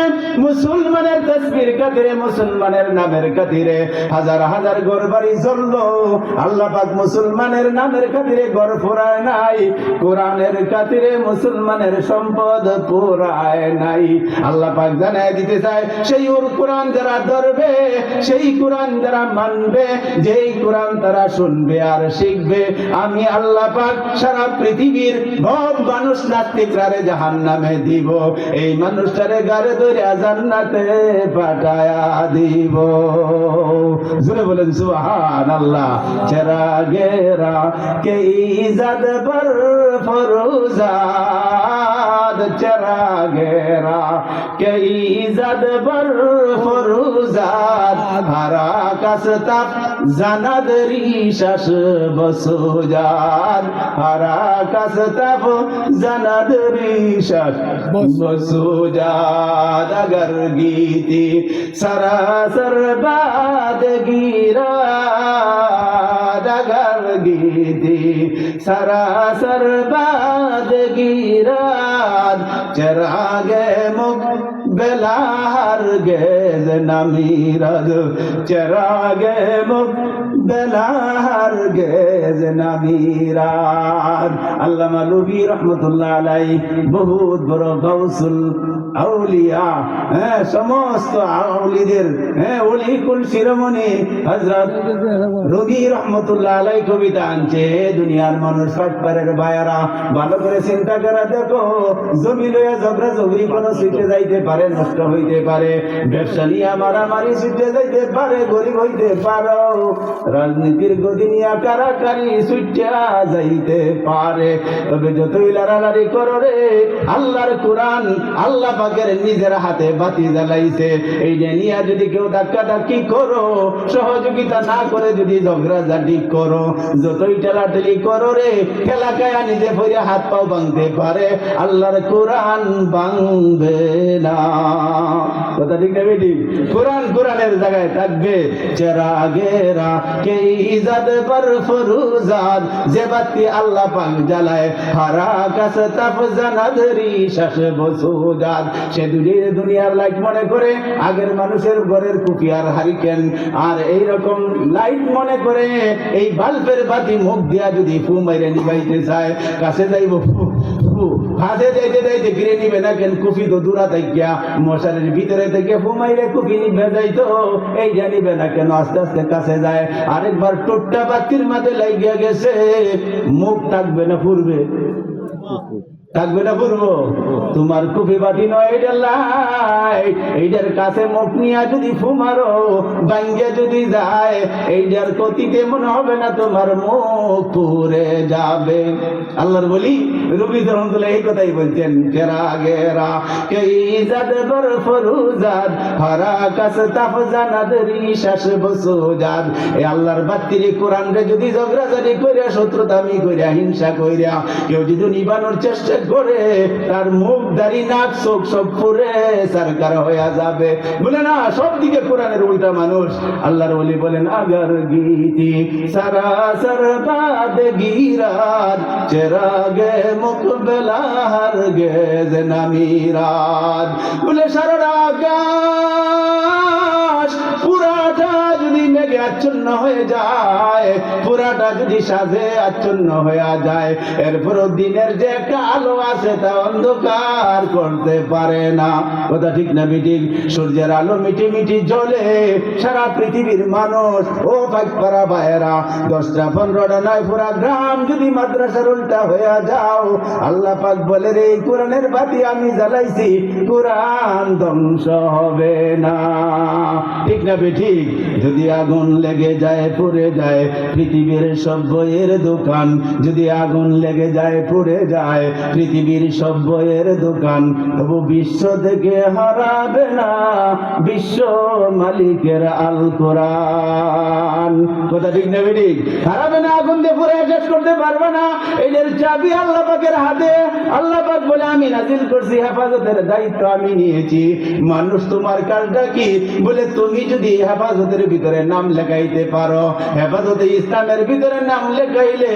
মুসলমানের তসবির খাতিরে, মুসলমানের নামের খাতিরে হাজার হাজার ঘর বাড়ি জ্বললো। আল্লাহ পাক মুসলমানের নামের খাতিরে ঘর পোড়ায় নাই, কোরআনের খাতিরে মুসলমানের সম্পদ পোড়ায় নাই। আল্লাহ পাক জানায় দিতে চায়, সেই ওর কোরআন যারা ধরবে, সেই কোরআন যারা মানবে, যেই কোরআন তারা শুনবে আর শিখবে, আমি আল্লাহ পাক সারা পৃথিবীর সব মানুষ নাস্তিকরারে জাহান্নামে দিব, এই মানুষটারে গারে ধরে জান্নাতে পাঠায়া দিব। জুড়ে বলেন সুবহানাল্লাহ। চেরাগেরা কে ইজাদ পর ফরুজাদ, চেরাগেরা কে ইজাদ পর ফরুজাদ, হারা কাসতাপ জানাদ রিশাস বসুজাদ, হারা কাসতাপ জানাদ রিশাস বসুজাদ। अगर गीती सरासर बाद गिरा, अगर गीती सरासर बाद गिरा, चरागे मुख বেলার গেজ নামিরাজ চেরাগে মুখ বেলার গেজ নামিরাজ। আল্লামা লুবি রহমতুল্লাহ আলাইহি বহুত বড় গাউসুল আউলিয়া, সমস্ত আউলিদের অলিকুল শিরোমণি হযরত রুগী রহমতুল্লাহ আলাইহি কবিতা আনছে। দুনিয়ার মানুষ ফাটপারের বায়ারা ভালো করে চিন্তা করে দেখো, জমি লইয়া ঝগড়া ঝগড়ি কোন ছুটে যাইতে পারে, নষ্ট হইতে পারে, ব্যবসা নিয়ে মারামারি ছুটে যাইতে পারে, গরিব হইতে পারো, রাজনীতির গদি নিয়ে কারাকারি ছুটে যাইতে পারে। তবে যতই লাড়ালাড়ি করো রে, আল্লাহর কোরআন আল্লাহ পাকের নিজের হাতে বাতি জ্বালাইছে। এই নিয়ে যদি কেউ ধাক্কা ধাক্কি করো, সহযোগিতা না করে যদি ঝগড়াঝাটি করো, যতই ঠেলাঠেলি করো রে, এলাকায় নিজে পড়ে হাত পাও ভাঙতে পারে, আল্লাহর কোরআন ভাঙবে না। কথা ঠিক না বেটি? কোরআন কোরআনের জায়গায় থাকবে। চেরাগেরা কে ইজাদ পর ফরুজাদ, যে বাতি আল্লাহ পাক জ্বালায়, হারা কাছে তাপ জানাদরি শাস বসুজাদ। সে দুনিয়ার লাইট মনে করে আগের মানুষের ঘরের কুপিয়ার হারিকেন আর এইরকম লাইট মনে করে এই বাল্বের বাতি মুখ দিয়া যদি ফু মাইরে নিবাইতে চায়, কাছে যাইব হাতে যাইতে যাইতে ফিরে নিবে না কেন, কুফি তো দূরা থাকিয়া মশারির ভিতরে থেকে ফু মাইরে কুফি নিবে যাইতো, এইটা নিবে না কেন, আস্তে আস্তে কাছে যায়। আরেকবার টুটটা বাতির মাঝে লাগিয়া গেছে, মুখ থাকবে না ফুরবে, থাকবে না পূর্ব। তোমার কুফি বাতি নয়, এটা লাইট, এইটার কাছে মুখ নিয়ে যদি ফুমারো ভাঙ্গে যদি যায়, এইটার ক্ষতিতে মনে হবে না তোমার মুখ পুড়ে যাবে। আল্লাহর বলি রবি রহমতুল্লাহ এই কথাই বলছেন, চেরাগেরা কে ইজাদ বর ফরুজাদ, হারা কাছে তাফ জানাদরি শাস বসুজাদ। এই আল্লাহর বাতির কোরআন রে যদি ঝগড়াঝাটি কইরা, শত্রুতামি কইরা, হিংসা কইরা কেউ যদি নিবানোর চেষ্টা করে, তার মুখ দাড়ি নাক চোখ সব পুরে সরকার হয়ে যাবে। বলে না, সব দিকে কোরআনের উল্টা মানুষ। আল্লাহর ওলি বলেন, আগার গীতি সারাসর বাদ গিরাত, চেরাগে মুখ বেলার গেজ নামিরাত। বলে সারা আকাশ পুরাটা যদি মেঘে আচ্ছন্ন হয়ে যায়, পুরাটা যদি সাজে আচ্ছন্ন হয়ে যায়, এরপর দিনের যে একটা আলো আছে তা অন্ধকার করতে পারে না। কথা ঠিক না মিটিং? সূর্যের আলো মিটি মিটি জ্বলে, সারা পৃথিবীর মানুষ ও পাকপাড়া ভাইয়েরা 10টা 15টা নয় পুরা গ্রাম যদি মাদ্রাসার উল্টা হয়ে যাও, আল্লাহ পাক বলে রে, কোরআনের বাতি আমি জ্বালাইছি, কোরআন ধ্বংস হবে না। ঠিক না ঠিক? যদি আগুন লেগে যায়, পুড়ে যায় পৃথিবীর সব বইয়ের দোকান, যদি আগুন লেগে যায়, পুড়ে যায় পৃথিবীর সব বইয়ের দোকান, তবু বিশ্ব থেকে হারাবে না বিশ্ব মালিকের আল কোরআন। কথা ঠিক না ঠিক? হারাবে না, আগুন দিয়ে পুড়ে শেষ করতে পারবে না। এদের চাবি আল্লাহ পাকের হাতে। আল্লাহ পাক বলে, আমি নাজিল করছি, হেফাজতের দায়িত্ব আমি নিয়েছি। মানুষ তোমার কাজটা কি? বলে তুমি যদি হেফাজতের ভিতরে নাম লেখাইতে পারো, হেফাজতে ইসলামের ভিতরে নাম লেখাইলে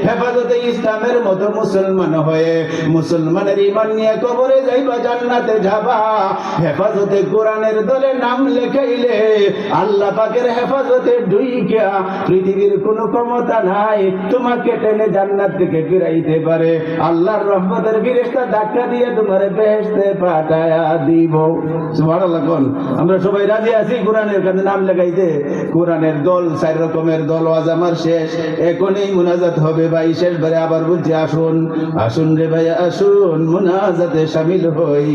হেফাজতে ইসলামের মতো মুসলমান হয়ে মুসলমানের ঈমান নিয়ে কবরে যাইবা, জান্নাতে যাবা। হেফাজতে কোরআনের দলে নাম লেখাইলে আল্লাহ পাকের হেফাজতে ঢুইকা পৃথিবীর কোনো ক্ষমতা নাই তোমাকে টেনে জান্নাত থেকে ফিরাইতে পারে। আল্লাহর রহমতের ফেরেশতা ধাক্কা দিয়ে তোমার বেহেশতে পাঠায়া দিব। সুবহানাল্লাহ। কোন আমরা সবাই রাজি আছি কোরআনের কাছে নাম লেখাইতে? কোরআনের দল 4 রকমের দল। আজ আমার শেষ, এখনই মুনাজাত হবে ভাই, শেষবারে আবার বলছি, আসুন আসুন রে ভাই আসুন, মুনাজাতে শামিল হই,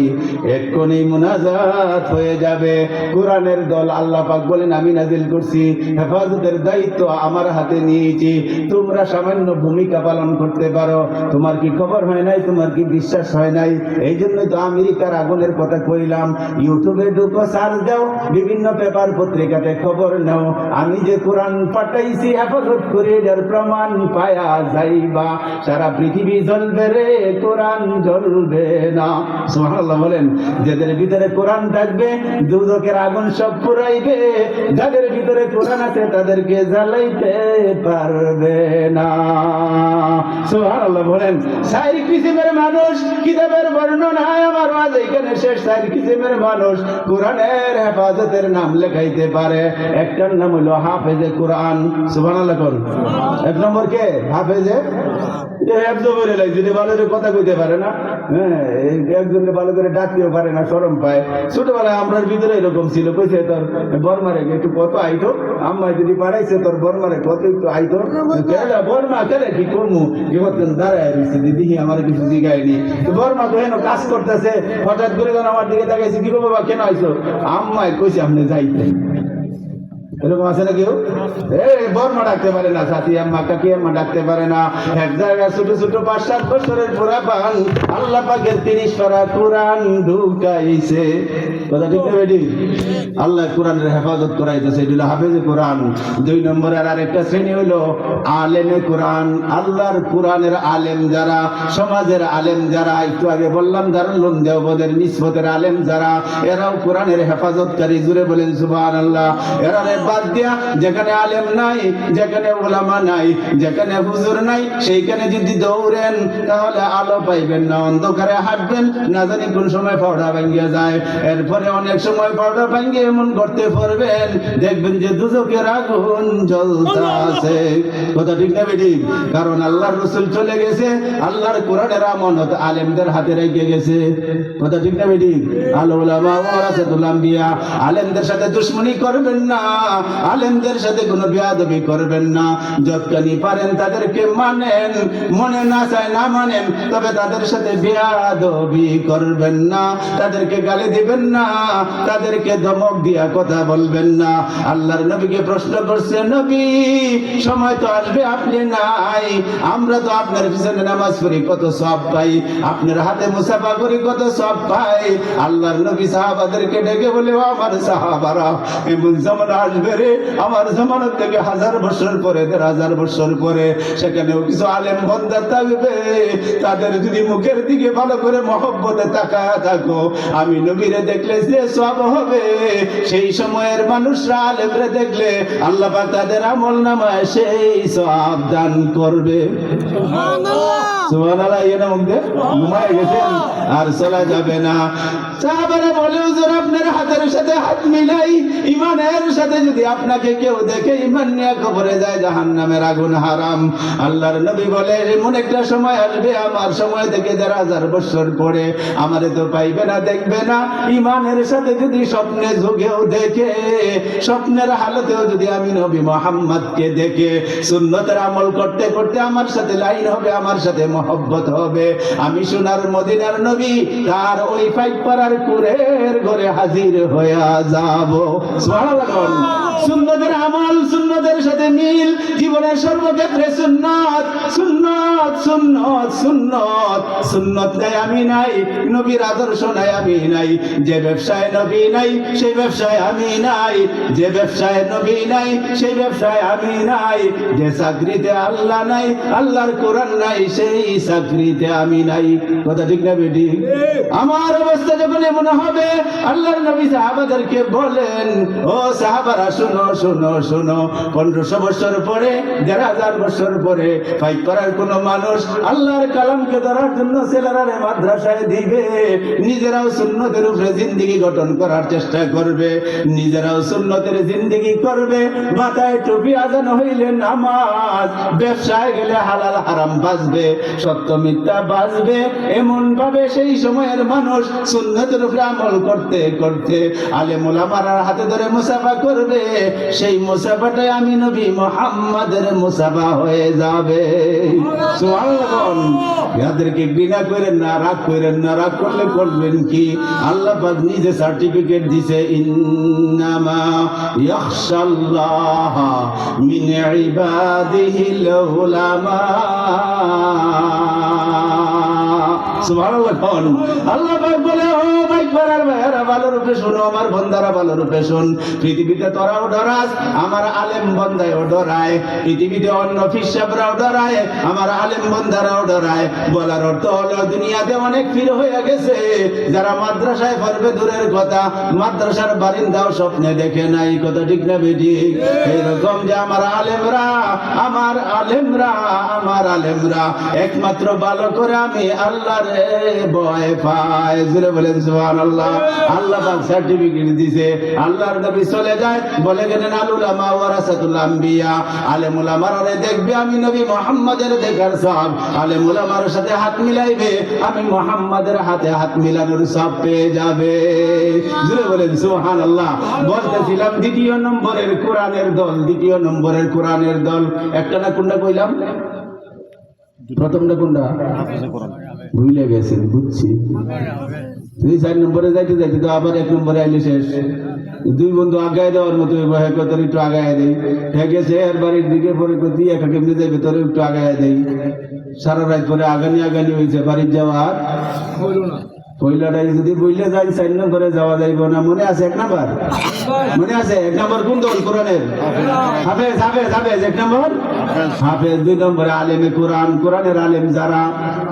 এখনই মুনাজাত হয়ে যাবে। কোরআনের দল আল্লাহ পাক বলেন, আমি নাজিল করছি, হেফাজতের দায়িত্ব আমার হাতে নিয়েছি, তোমরা সামান্য ভূমিকা পালন করতে পারো। তোমার কি খবর হয় নাই? তোমার কি বিশ্বাস হয় নাই? এই জন্যই তো আমেরিকার আগুনের কথা কইলাম। ইউটিউবে ঢুকো, সার্চ দাও, বিভিন্ন পেপার পত্রিকাতে খবর নাও। আমি যে কোরআন পাঠাইছি হেফাজত করে, যার প্রমাণ পায়া যাইবা। সারা পৃথিবী জ্বলবে রে, কোরআন জ্বলবে না। সুবহানাল্লাহ বলেন। যাদের ভিতরে কোরআন থাকবে দুদকের আগুন সব পুরাইবে, যাদের ভিতরে কোরআন আছে তাদেরকে জ্বালাইতে পারবে না। সুবহানাল্লাহ বলেন। 4 কিসিমের মানুষ, কিতাবের বর্ণনায় আমার মাঝে এখানে শেষ 4 কিসিমের মানুষ কোরআনের হেফাজতের নাম লেখাইতে পারে। একটার নাম হলো হাফেজে কোরআন। সুবহানাল্লাহ বল। 1 নম্বর কে? হাফেজে। কথা কইতে পারে না, একজনকে ভালো করে ডাকতেও পারে না, শরম পায়। ছোটবেলায় আমরার ভিতরে এরকম ছিল, কইছে তোর বর্মারে একটু কত আইতো, আম্মা যদি পাঠাইছে তোর বর্মারে কত একটু আইতো, বর্মা কেন কি করবো, দাঁড়ায় দিদি আমার কিছু জিগায়নি। বর্মা তো হেন কাজ করতেছে, হঠাৎ করে আমার দিকে তাকাইছে, কি করবো বাবা কেন আইছো, আম্মায় কইছে আপনি যাইতে। এরকম আছে না কেউ? বর্মা ডাকতে পারে না, সাথী আম্মা কাকি আম্মা ডাকতে পারে না। এক জায়গায় ছোট ছোট 5-7 বছরের পুরা পান আল্লাহ পাকের 30 পারা কোরআন ঢুকাইছে। কথা ঠিক না বেটি? আল্লাহ কোরআনের হেফাজত করাইতেছে, এগুলো হাফেজে কোরআন। 2 নম্বরের আরেকটা শ্রেণী হলো আলেমে কোরআন। আল্লাহর কোরআনের আলেম যারা, সমাজের আলেম যারা, একটু আগে বললাম দারুল উলুম দেওবন্দের নিসবতের আলেম যারা, এরাও কোরআনের হেফাজতকারী। জুড়ে বলেন সুবহানাল্লাহ। এরা বাদ দিয়া যেখানে আলেম নাই, যেখানে ওলামা নাই, যেখানে হুজুর নাই, সেইখানে যদি দৌড়েন তাহলে আলো পাইবেন না, অন্ধকারে হাঁটবেন, না জানি কোন সময় পাউডা ভাঙ্গিয়ে যায়। এরপরে অনেক সময় পাউডা ভাঙ্গিয়ে এমন করতে পারবেন, দেখবেন যে দুজকের আগুন জ্বলতাছে। কথা ঠিক না বেটি? কারণ আল্লাহর রাসূল চলে গেছে, আল্লাহর কোরআনের আমানত আলেমদের হাতে রেখে গেছে। কথা ঠিক না বেটি? আল উলামা ওয়ারাসাতুল আম্বিয়া। আলেমদের সাথে দুশমনি করবেন না, আলেমদের সাথে কোনো বেয়াদবি করবেন না। যতখানি পারেন তাদেরকে মানেন, মনে না চায় না মানেন, তবে তাদের সাথে বেয়াদবি করবেন না, তাদেরকে গালি দিবেন না, তাদেরকে ধমক দিয়া কথা বলবেন না। আল্লাহর নবীকে প্রশ্ন করছে, নবী সময় তো আসবে আপনি নাই, আমরা তো আপনার পিছনে নামাজ পড়ি কত সওয়াব পাই, আপনার হাতে মুসাফা করি কত সওয়াব পাই। আল্লাহর নবী সাহাবাদেরকে ডেকে বলে, ও আমার সাহাবারা, এমন জামানা আসবে রে, আমার জামানত থেকে 1000 বছর পরে, 1000 বছর পরে, সেখানেও কিছু আলেম বন্দা থাকবে, তাদের যদি মুখের দিকে ভালো করে মহব্বতে তাকায়া থাকো, আমি নবীরে দেখলে যে সওয়াব হবে, সেই সময়ের মানুষরা আলেমরে দেখলে আল্লাহ পাক তাদের আমলনামায় সেই সওয়াব দান করবে। সুবহানাল্লাহ। সুবহানাল্লাহ। এর মধ্যে ঘুমায় গেছেন আর চলা যাবে না। সাহাবারা বলে, হুজুর আপনার হাতের সাথে হাত মিলাই, ইমানের সাথে যদি আপনাকে কেউ দেখে ইমান নিয়ে কবরে যায়, জাহান্নামের আগুন হারাম। আল্লাহর নবী বলে, এমন একটা সময় আসবে, আমার সময় থেকে 1000 বছর পরে, আমারে তো পাইবে না, দেখবে না। ইমানের সাথে যদি স্বপ্নে যুগেও দেখে, স্বপ্নের হালতেও যদি আমি নবী মুহাম্মদকে দেখে, সুন্নতের আমল করতে করতে আমার সাথে লাইন হবে, আমার সাথে মহব্বত হবে, আমি সোনার মদিনার নবী তার ওই 5 পাড়ার কুরের ঘরে হাজির হয়ে যাব। সুবহানাল্লাহ। সুন্নতের আমল, সুন্নতের সাথে মিল, জীবনের সর্বক্ষেত্রে সুন্নাত সুন্নাত সুন্নাত সুন্নাত সুন্নত নাই আমি নাই, নবীর আদর্শ নাই আমি নাই। যে ব্যবসায় নবী নাই সেই ব্যবসায় আমি নাই, যে ব্যবসায় নবী নাই সেই ব্যবসায় আমি নাই, যে চাকরিতে আল্লাহ নাই, আল্লাহর কোরআন নাই, সেই চাকরিতে আমি নাই। কথা ঠিক না বেটি? আমার অবস্থা যখন এমন হবে, আল্লাহর নবী সাহাবাদেরকে বলেন, ও সাহাবারা শুনো শুনো শুনো, 1500 বছর পরে, 1000 বছর পরে 5 পাড়ার কোন মানুষ আল্লাহর কালামকে ধরার জন্য ছেলেরারে মাদ্রাসায় দিবে, নিজেরাও সুন্নতের উপরে জিন্দেগি গঠন করার চেষ্টা করবে, নিজেরাও সুন্নতের জিন্দেগি করবে, মাথায় টুপি, আজান হইলে নামাজ, ব্যবসায় গেলে হালাল হারাম বাঁচবে, সত্য মিথ্যা বাঁচবে। এমন ভাবে সেই সময়ের মানুষ সুন্নতের উপরে আমল করতে করতে আলেম ওলামার হাতে ধরে মুসাফা করবে, সেই মুসাফাটাই আমি নবী মুহাম্মাদের মুসাফা হয়ে যাবে। সুবহানাল্লাহ। যাদেরকে ঘৃণা করেন না, রাগ করেন না, রাগ করলে করবেন কি? আল্লাহ পাক নিজে সার্টিফিকেট দিছে, ইন্নামা ইয়াখশাল্লাহ মিন ইবাদিহিল উলামা। সুবহানাল্লাহ। আল্লাহ পাক বলে, ও ভাই পাড়ার ভাইয়েরা ভালো রূপে শোনো, আমার বন্দারা ভালো রূপে শোন। পৃথিবীতে তোরাও ডরাস, আমার আলেম বন্দায়ও ডরায়। পৃথিবীতে অন্য ফিসাবরাও ডরায়, আমার আলেম বন্দারাও ডরায়। বলার অর্থ হলো দুনিয়াতে অনেক পীর হয়ে গেছে, যারা মাদ্রাসায় পড়বে দূরের কথা, মাদ্রাসার বারিন্দাও স্বপ্নে দেখে নাই। কথা ঠিক না বেটি? এইরকম যে আমার আলেমরা, আমার আলেমরা, আমার আলেমরা একমাত্র ভালো করে আমি আল্লাহর ভয় পাই। জুড়ে বলেন সুবহানাল্লাহ। আল্লাহ পাক সার্টিফিকেট দিয়েছে। আল্লাহর নবী চলে যায়, বলে গেলেন আল উলামা ওয়ারাসাতুল আম্বিয়া, আলেম উলামারে দেখবে আমি নবী মুহাম্মদের দেখার সব, আলেম উলামার সাথে হাত মিলাইবে আমি মুহাম্মদের হাতে হাত মিলানোর সব পেয়ে যাবে। জুড়ে বলেন সুবহানাল্লাহ। বলতেছিলাম দ্বিতীয় নম্বরের কোরআনের দল, দ্বিতীয় নম্বরের কোরআনের দল একটা না কোনটা কইলাম? প্রথমটা কোনটা ভুলে গেছেন, বুঝছি। 4 নম্বরে যাইতে যাইতে তো আবার 1 নম্বরে আইলে শেষ। দুই বন্ধু আগায় দেওয়ার মতো তোর একটু আগায় দেয়, হ্যাঁ গেছে এর বাড়ির দিকে পরে করতে একা কেমনি যাইবে তোর একটু আগায় দেয়। সারা রাত পরে আগানি আগানি হয়েছে বাড়ির যাওয়ার পয়লাটাই যদি বইলে যাই 4 নম্বরে যাওয়া যাইব না। মনে আছে 1 নম্বর? মনে আছে 1 নম্বর কোন দল কোরআনের? হাফেজ, হাফেজ, হাফেজ 1 নম্বর হাফেজ। 2 নম্বরে আলেমে কোরআন, কোরআনের আলেম যারা,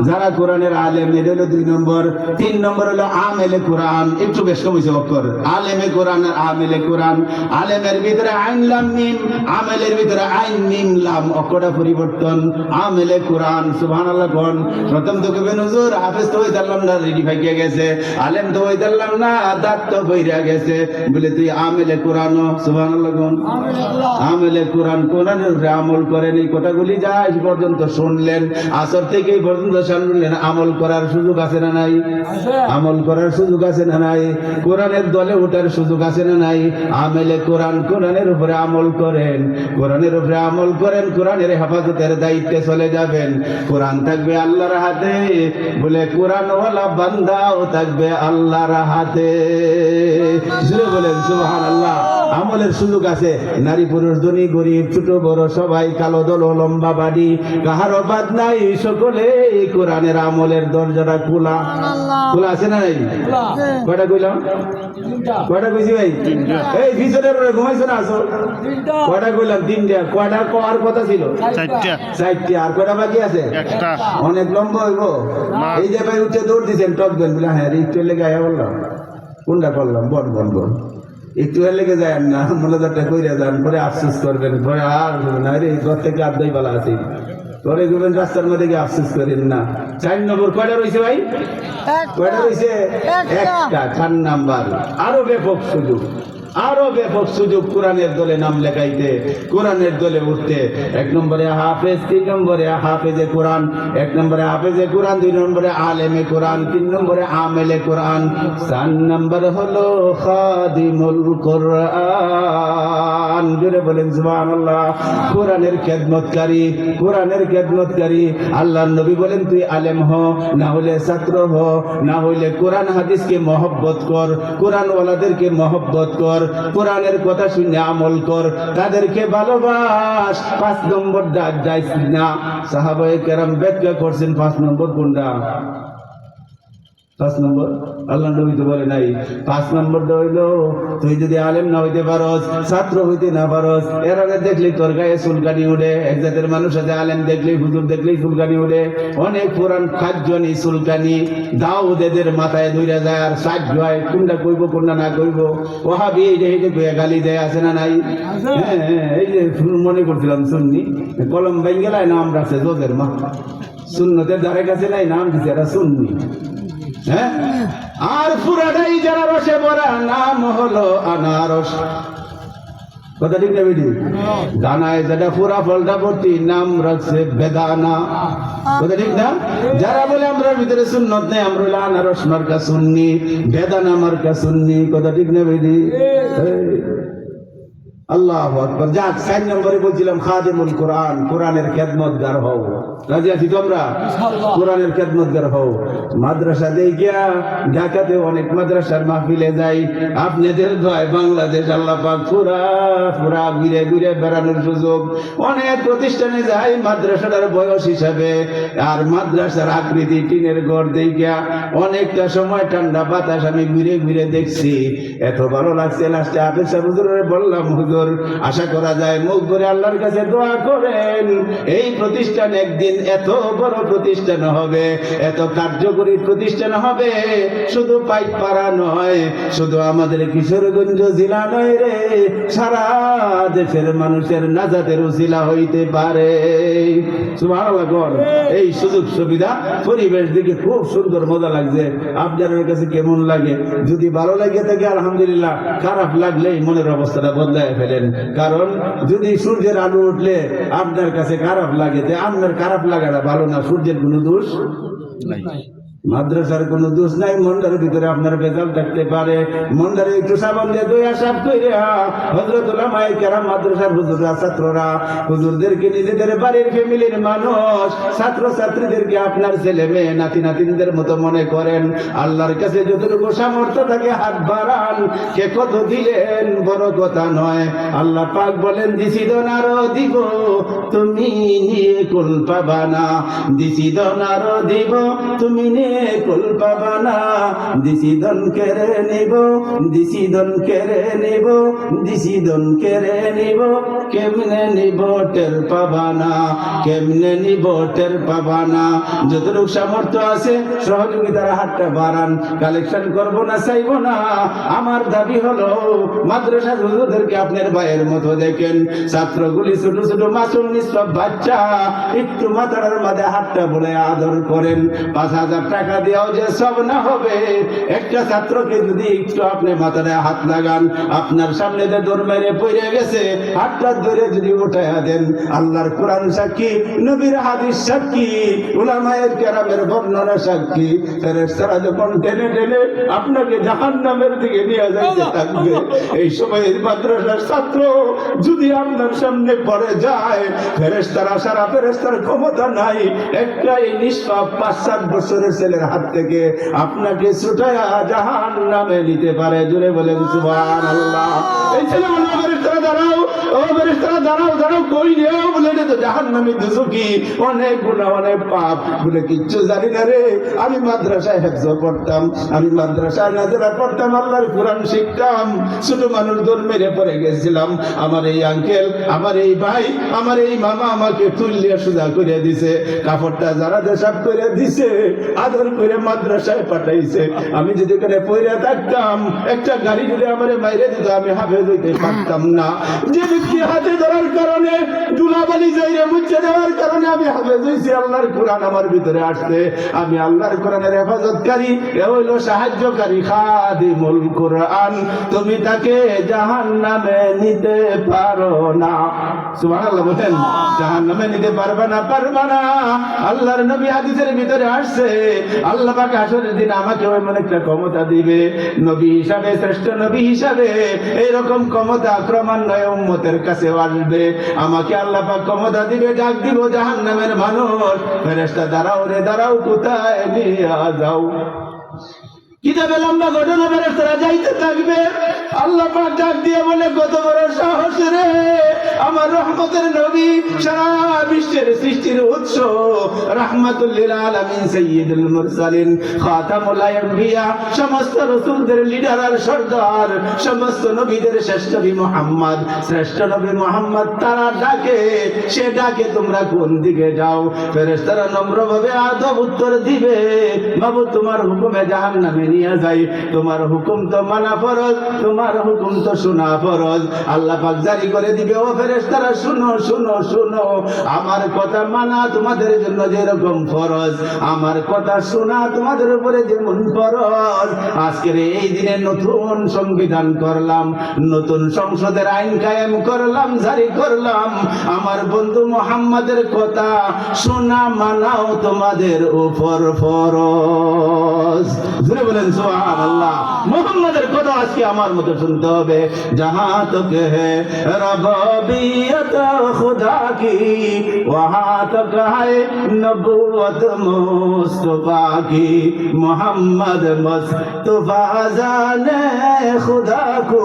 যারা কোরআনের আলেম, এটা হলো 2 নম্বর। 3 নম্বর হলো আমেলে কোরআন, একটু বেশ কমেছে অক্ষর। আলেমে কোরআন আর আমেলে কোরআন। আলেমের ভিতরে আইন লাম মিম, আমেলের ভিতরে আইন মিম লাম, অক্ষরটা পরিবর্তন। আমেলে কোরআন সুবহানাল্লাহ কোন। প্রথম তো কবে হুজুর হাফেজ তো হইতাম না, রেডি ভাইকে গেছে, আলেম তো হইতাম না, দাঁত তো বইরা গেছে, বলে তুই আমেলে কোরআন সুবহানাল্লাহ কোন। আমেলে কোরআন, কোরআনের উপরে আমল করেন। এই কথাগুলি যা আজ পর্যন্ত শুনলেন, আসর থেকে এই পর্যন্ত শুনলেন, আমল করার সুযোগ আছে না নাই? আমল করার সুযোগ আছে না নাই? কোরআনের দলে ওঠার সুযোগ আছে না নাই? আমেলে কোরআন, কোরআনের উপরে আমল করেন, কোরআনের উপরে আমল করেন, কোরআনের হেফাজতের দায়িত্বে চলে যাবেন। কোরআন থাকবে আল্লাহর হাতে, বলে কোরআনওয়ালা বান্দাও থাকবে আল্লাহর হাতে। জুড়ে বলেন সুবহানাল্লাহ। আমলের সুযোগ আছে, নারী পুরুষ ধনী গরিব ছোট বড় সবাই, কালো দল লম্বা বাড়ি, কাহারও বাদ নাই, সকলে কোরআনের আমলের দরজাটা খোলা। খোলা আছে না নাই? কয়টা কইলাম? কয়টা কইছি ভাই? এই পিছনের পরে ঘুমাইছো না আসো? কয়টা কইলাম? 3টা। কয়টা কওয়ার কথা ছিল? 4টা। আর কয়টা বাকি আছে? অনেক লম্বা হইব। এই যে ভাই উঠে দৌড় দিচ্ছেন টকবেন বলে, হ্যাঁ একটু লেগে আয়া বললাম কোনটা করলাম, বন বন বন একটু লেগে যায় না, মূলদারটা কইরা যান, পরে আফসোস করবেন, পরে আর না রে ঘর থেকে আড্ডাই বলা আছে, পরে গেবেন রাস্তার মধ্যে গিয়ে আফসোস করেন না। 4 নম্বর কয়টা রয়েছে ভাই? কয়টা রয়েছে? একটা। 4 নাম্বার আরো ব্যাপক সুযোগ, আরো ব্যাপক সুযোগ কোরআনের দলে নাম লেখাইতে, কোরআনের দলে উঠতে। 1 নম্বরে হাফেজ, 3 নম্বরে হাফেজে কোরআন, 1 নম্বরে হাফেজে কোরআন, 2 নম্বরে আলেমে কোরআন, 3 নম্বরে আমেলে কোরআন, 4 নম্বর হলো খাদিমুল কোরআন। জোরে বলেন সুবহানাল্লাহ। কোরআনের খেদমতকারী, কোরআনের খেদমতকারী। আল্লাহর নবী বলেন তুই আলেম হ, না হলে ছাত্র হ, না হইলে কোরআন হাদিসকে মহব্বত কর, কোরআন ওয়ালাদেরকে মহব্বত কর, কোরআনের কথা শুনে আমল কর, তাদেরকে ভালোবাস। 5 নম্বর ডাক যাইস না। সাহাবায়ে কেরাম ব্যাখ্যা করছেন 5 নম্বর কোনটা? 5 নম্বর আল্লাহ নবী তো বলে নাই। 5 নম্বরটা হইলো তুই যদি আলেম না হইতে পারস, ছাত্র হইতে না পারস, এরা দেখলেই তোর গায়ে চুলকানি উঠে। এক জাতের মানুষ আছে, আলেম দেখলেই হুজুর দেখলেই চুলকানি উঠে। অনেক পুরান খাদ্যনি চুলকানি দাউদের মাথায় ধরে যায়, আর সাহায্য হয় কোনটা কইব কোনটা না কইব। ওহাবি এই যে গালি দেয় আছে না নাই? হ্যাঁ, এই যে মনে করছিলাম সুন্নি, কলম বেঙ্গেলায় নাম রাখছে জোদের মা, সুন্নতের ধারে কাছে নাই নাম দিচ্ছে এরা সুন্নি। হ্যাঁ, আর পুরাটাই যারা রসে ভরা, নাম হলো আনারস। কথা ঠিক না বেটি? দানায় যেটা পুরা ফলটা ভর্তি, নাম রাখছে বেদানা। কথা ঠিক না? যারা বলে আমরা ভিতরে সুন্নত নেই, আমরা হলো আনারস মার্কা সুন্নি, বেদানা মার্কা সুন্নি। কথা ঠিক না বেটি? আল্লাহু আকবার। যাক, 4 নম্বরে বলছিলাম খাদিমুল কোরআন, কোরআনের খেদমতগার হও। রাজি আছি তোমরা? কোরআনের খেদমতগার হও। মাদ্রাসা দিয়ে গিয়া ঢাকাতে অনেক মাদ্রাসার মাহফিলে যাই, আপনাদের দোয়ায় বাংলাদেশ আল্লাহ পাক পুরা পুরা ঘুরে ঘুরে বেড়ানোর সুযোগ। অনেক প্রতিষ্ঠানে যাই মাদ্রাসাটার বয়স হিসাবে, আর মাদ্রাসার আকৃতি টিনের ঘর দিয়ে গিয়া অনেকটা সময় ঠান্ডা বাতাস আমি ঘুরে ঘুরে দেখছি। এত ভালো লাগছে, লাস্টে হাফেজ সাহেব হুজুরে বললাম, হুজুর আশা করা যায় মুখ করে আল্লাহর কাছে দোয়া করেন এই প্রতিষ্ঠান একদিন এত বড় প্রতিষ্ঠান হবে, এত কার্যকরী প্রতিষ্ঠান হবে, শুধু পাইকপাড়া নয়, শুধু আমাদের কিশোরগঞ্জ জেলা নয় রে, সারা দেশের মানুষের নাজাতের উসিলা হইতে পারে। সুবহানাল্লাহ। এই সুযোগ সুবিধা, পরিবেশ দিকে খুব সুন্দর, মজা লাগছে। আপনাদের কাছে কেমন লাগে? যদি ভালো লাগে থাকে আলহামদুলিল্লাহ, খারাপ লাগলেই মনের অবস্থাটা বদলায় ফেলেন। কারণ যদি সূর্যের আলো উঠলে আপনার কাছে খারাপ লাগে, আপনার খারাপ লাগাটা ভালো না, সূর্যের কোনো দোষ নাই, মাদ্রাসার কোন দোষ নাই। মন্দার ভিতরে আপনার বেজাল থাকতে পারে, মন্দারে একটু সাবান দিয়ে দইয়া সাফ করে হযরত উলামায়ে কেরাম, মাদ্রাসার হুজুররা, ছাত্ররা, হুজুরদেরকে নিজেদের বাড়ির ফ্যামিলির মানুষ, ছাত্র ছাত্রীদেরকে আপনার ছেলে মেয়ে নাতি নাতিনদের মতো মনে করেন। আল্লাহর কাছে যতটুকু সামর্থ্য থাকে হাত বাড়ান, কে কত দিলেন বড় কথা নয়। আল্লাহ পাক বলেন, দিছি দন আরো দিব, তুমি নিয়ে কুল পাবা না, দিছি দন আরো দিব, তুমি কুল পাবা না, দিসিদন কেড়ে নিব, দিসিদন কেড়ে নিব, দিসিদন কেড়ে নিব, কেমনে নিব টের পাবা না, কেমনে নিব টের পাবা না। যতটুকু সামর্থ্য আছে সহযোগিতার হাতটা বাড়ান, কালেকশন করব না চাইব না। আমার দাবি হলো মাদ্রাসা হুজুরদেরকে আপনার ভাইয়ের মতো দেখেন, ছাত্রগুলি ছোট ছোট মাসুম নিষ্পাপ বাচ্চা, একটু মাথার মাঝে হাতটা বলে আদর করেন। 5,000 টাকা দিয়েও যে সব না হবে, একটা ছাত্রকে যদি একটু আপনি মাথায় হাত লাগান, আপনার সামনে যে দৌড় মেরে পড়ে গেছে, হাতটা ধরে যদি উঠাইয়া দেন, আল্লাহর কোরআন সাক্ষী, নবীর হাদিস সাক্ষী, উলামায়ে কেরামের বর্ণনা সাক্ষী, ফেরেশতারা যখন টেনে টেনে আপনাকে জাহান্নামের দিকে নিয়ে যাইতে থাকবে, এই সময়ের মাদ্রাসার ছাত্র যদি আপনার সামনে পড়ে যায়, ফেরেশতারা, সারা ফেরেশতার ক্ষমতা নাই একটা এই নিষ্পাপ 5-7 বছরের ছেলের হাত থেকে আপনাকে ছুটায়া জাহান্নামে নিতে পারে। জোরে বলেন সুবহানাল্লাহ। এই ছেলে বলে, ফেরেশতারা দাঁড়াও, ও ফেরেশতারা দাঁড়াও, দাঁড়াও, কই নিও বলে, এটা তো জাহান্নামী দুজকি, অনেক গুনাহ অনেক পাপ বলে, কিচ্ছু জানি না রে, আমি মাদ্রাসায় হেফজ পড়তাম, আমি মাদ্রাসায় নাজেরা পড়তাম, আল্লাহর কোরআন শিখতাম, ছোট মানুষ দৌড় মেরে পড়ে গেছিলাম, আমার এই আঙ্কেল, আমার এই ভাই, আমার এই মামা আমাকে তুলিয়া সোজা করে দিছে, কাপড়টা যারা দেশাব করে দিছে, আদর করে মাদ্রাসায় পাঠাইছে। আমি যদি ওখানে পড়ে থাকতাম, একটা গাড়ি যদি আমার বাইরে দিত, আমি হাফেজ হইতে পারতাম না। যে ব্যক্তি হাতে ধরার কারণে, দুলাবালি যাইরে মুছে দেওয়ার কারণে আমি হাফেজ হইছি, আল্লাহর কোরআন আমার ভিতরে আসছে, আমি আল্লাহর কোরআনের হেফাজতকারী, এ হইল সাহায্যকারী, খাদিমুল কোরআন। তুমি তাকে জাহান্নামে নিতে পারো না। সুবহানাল্লাহ বলেন, জাহান্নামে নিতে পারবে না, পারবে না। আল্লাহর নবী হাদিসের ভিতরে আসছে, আল্লাহ পাক আসরের দিন আমাকে এমন একটা ক্ষমতা দিবে, নবী হিসাবে, শ্রেষ্ঠ নবী হিসাবে এইরকম ক্ষমতা ক্রমান্বয়ে উম্মতের কাছে আসবে। আমাকে আল্লাহ পাক ক্ষমতা দিবে, ডাক দিব, জাহান্নামের মানুষ, ফেরেশতা দাঁড়াও রে দাঁড়াও, কোথায় নিয়ে যাও। কিতাবে লম্বা ঘটনা, ফেরেশতারা যাইতে থাকবে, আল্লাহ পাক ডাক দিয়ে বলে, কত বড় সাহস রে, আমার রহমতের নবী, সারা বিশ্বের সৃষ্টির উৎস, রাহমাতুল লিল আলামিন, সাইয়্যিদুল মুরসালিন, খাতামুল আম্বিয়া, সমস্ত রাসূলদের লিডার আর সরদার, সমস্ত নবীদের শ্রেষ্ঠ নবী মুহাম্মদ, শ্রেষ্ঠ নবী মুহাম্মদ তারা ডাকে, সে ডাকে তোমরা কোন দিকে যাও? ফেরেশতারা নম্রভাবে আদব উত্তর দিবে, বাবু তোমার হুকুমে জাহান্নামে নিয়ে যাই, তোমার হুকুম তো মানা ফরজ, তোমার হুকুম তো শোনা ফরজ। আল্লাহ পাক জারি করে দিবে, ও ফেরেশতারা শুনো শুনো শুনো, আমার কথা মানা তোমাদের জন্য যেরকম ফরজ, আমার কথা শোনা তোমাদের উপরে যেমন ফরজ। আজকের এই দিনে নতুন সংবিধান করলাম, নতুন সংসদের আইন কায়েম করলাম, জারি করলাম, আমার বন্ধু মুহাম্মাদের কথা শোনা মানাও তোমাদের উপর ফরজ। জোরে বলে বলেন সুবহানাল্লাহ। মুহাম্মাদের কথা আজকে আমার মতো শুনতে হবে। जहां तक है रबूबियत खुदा की वहां तक है नबूवत मुस्तफा की मोहम्मद मुस्तफा जाने खुदा को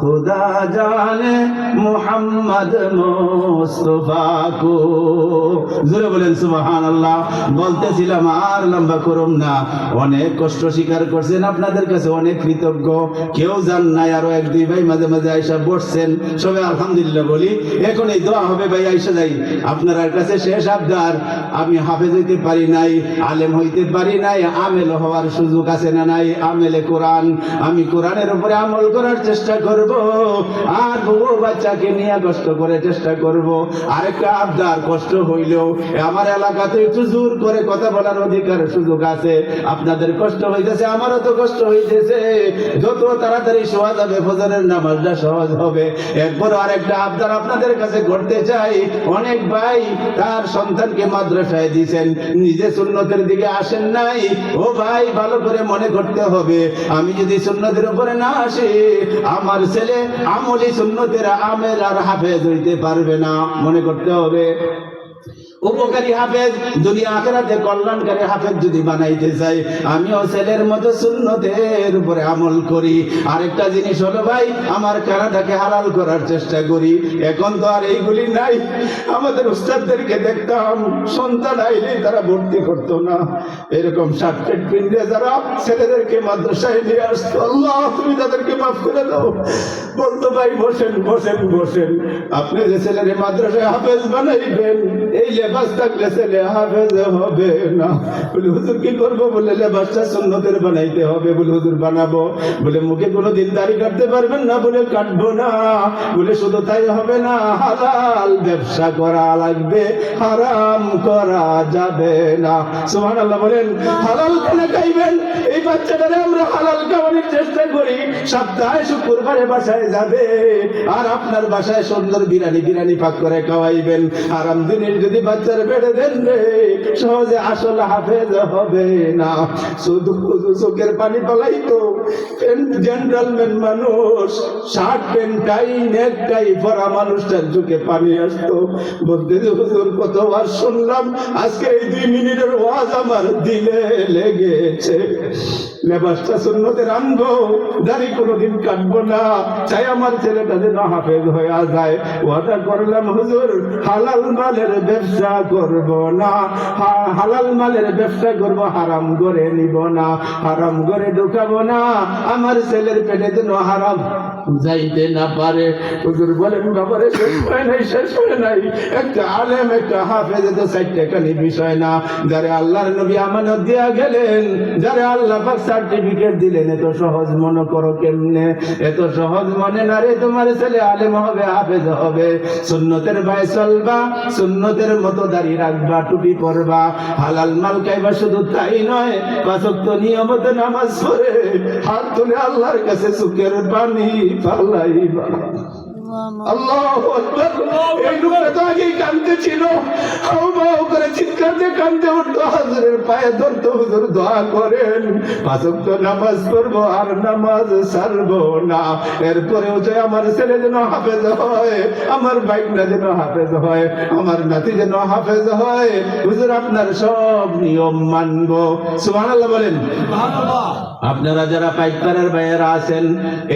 खुदा जाने मोहम्मद मुस्तफा को জোরে বলেন সুবহানাল্লাহ। বলতেছিলাম আর লম্বা করুম না, অনেক কষ্ট স্বীকার করছেন, আপনাদের কাছে অনেক কৃতজ্ঞ। কেউ জান নাই, আরো এক দুই ভাই মাঝে মাঝে আইসা বসছেন, সবাই আলহামদুলিল্লাহ বলি। এখন এই দোয়া হবে ভাই আইসা যাই, আপনার কাছে শেষ আবদার। আমি হাফেজ হইতে পারি নাই, আলেম হইতে পারি নাই, আমেল হওয়ার সুযোগ আছে না নাই? আমেলে কোরআন, আমি কোরআনের উপরে আমল করার চেষ্টা করব, আর বউ বাচ্চাকে নিয়ে কষ্ট করে চেষ্টা করব। আরেকটা আবদার, কষ্ট হইলেও আমার এলাকাতে একটু জোর করে কথা বলার অধিকার সুযোগ আছে। আপনাদের কষ্ট হইতেছে, আমারও তো কষ্ট হইতেছে। যত তাড়াতাড়ি শোয়া যাবে ফজরের নামাজটা সহজ হবে। এরপর আরেকটা আবদার আপনাদের কাছে করতে চাই। অনেক ভাই তার সন্তানকে মাদ্রাসায় দিয়েছেন, নিজে সুন্নতের দিকে আসেন নাই। ও ভাই, ভালো করে মনে করতে হবে, আমি যদি সুন্নতের উপরে না আসি, আমার ছেলে আমলি সুন্নতের আমেল আর হাফেজ হইতে পারবে না। মনে করতে হবে। উপকারী হাফেজ, দুনিয়া আখিরাতে কল্যাণকারী হাফেজ যদি বানাইতে চাই, আমিও ছেলের মতো সুন্নতের উপরে আমল করি। আরেকটা জিনিস হলো ভাই, আমার কানাটাকে হালাল করার চেষ্টা করি। এখন তো আর এইগুলি নাই। আমাদের উস্তাদদেরকে দেখতাম, সন্তান আইলেই তারা ভর্তি করতো না, এরকম শার্ট প্যান্ট পিন্ডে যারা ছেলেদেরকে মাদ্রাসায় নিয়ে আসতো, আল্লাহ তুমি তাদেরকে মাফ করে দাও। বলতো ভাই বসেন বসেন বসেন, আপনি যে ছেলের মাদ্রাসায় হাফেজ বানাইবেন, এই লেবাস থাকলে ছেলে হাফেজ হবে না। বলে হুজুর কি করবো? বলে লেবাসটা সুন্নতের বানাইতে হবে। বলে হুজুর বানাবো। বলে মুখে কোনোদিন দাড়ি কাটতে পারবেন না? বলে কাটবো না। বলে শুধু তাই হবে না, হালাল ব্যবসা করা লাগবে, হারাম করা যাবে না। সুবহানাল্লাহ বলেন। হালাল কেনা খাইবেন, এই বাচ্চাটারে আমরা হালাল খাওয়ানোর চেষ্টা করি। সপ্তাহে শুক্রবারে বাসায় যাবে, আর আপনার বাসায় সুন্দর বিরিয়ানি পাক করে খাওয়াইবেন। হারাম জিনিস যদি বাচ্চার বেড়ে দেন রে, সহজে আসল হাফেজ হবে না। শুধু চোখের পানি পালাইতো। জেন্টালম্যান মানুষ, শার্ট প্যান্ট টাই নেক টাই পরা মানুষটার চোখে পানি আসতো। বলতে যে হুজুর কতবার শুনলাম, আজকে এই 2 মিনিটের ওয়াজ আমার দিলে লেগেছে। লেবাসটা সুন্নতের আনবো, দাড়ি কোনোদিন কাটবো না, চাই আমার ছেলেটা যেন হাফেজ হয়ে যায়। ওয়াদা করলাম হুজুর, হালাল মালের ব্যবসা করব না, হালাল মালের ব্যবসা করব, হারাম করে নিব না, হারাম করে ঢুকাবো না, আমার ছেলের পেটে যেন হারাম যাইতে না পারে। হুজুর বলেন বাবারে, শেষ হয় নাই, শেষ হয় নাই। একটা আলেম একটা হাফেজ তো 4 টাকানি বিষয় না। যারে আল্লাহর নবী আমানত দিয়া গেলেন, যারে আল্লাহ পাক সার্টিফিকেট দিলেন, এত সহজ মনে করো কেমনে? এত সহজ মনে না রে। তোমার ছেলে আলেম হবে, হাফেজ হবে, সুন্নতের ভাই চলবা, সুন্নতের মতো দাঁড়িয়ে রাখবা, টুপি পরবা, হালাল মাল খাইবা। শুধু তাই নয়, 5 ওয়াক্ত নিয়মিত নামাজ পড়ে হাত তুলে আল্লাহর কাছে চোখের পানি ফালাইবা। আল্লাহু আকবার। এই লোকটা তো আগেই কাঁদতে ছিল, হাউমাউ করে চিৎকার দিয়ে কাঁদতে উঠতো, হাজুরের পায়ে ধরতো, হুজুর দোয়া করেন, 5 ওয়াক্ত নামাজ পড়বো আর নামাজ ছাড়বো না। এরপরেও যে আমার ছেলে যেন হাফেজ হয়, আমার বাইকটা যেন হাফেজ হয়, আমার নাতি যেন হাফেজ হয়। হুজুর আপনার সব নিয়ম মানবো। সুবহানাল্লাহ বলেন। আপনারা যারা পাইকপাড়ার ভাইয়েরা আছেন,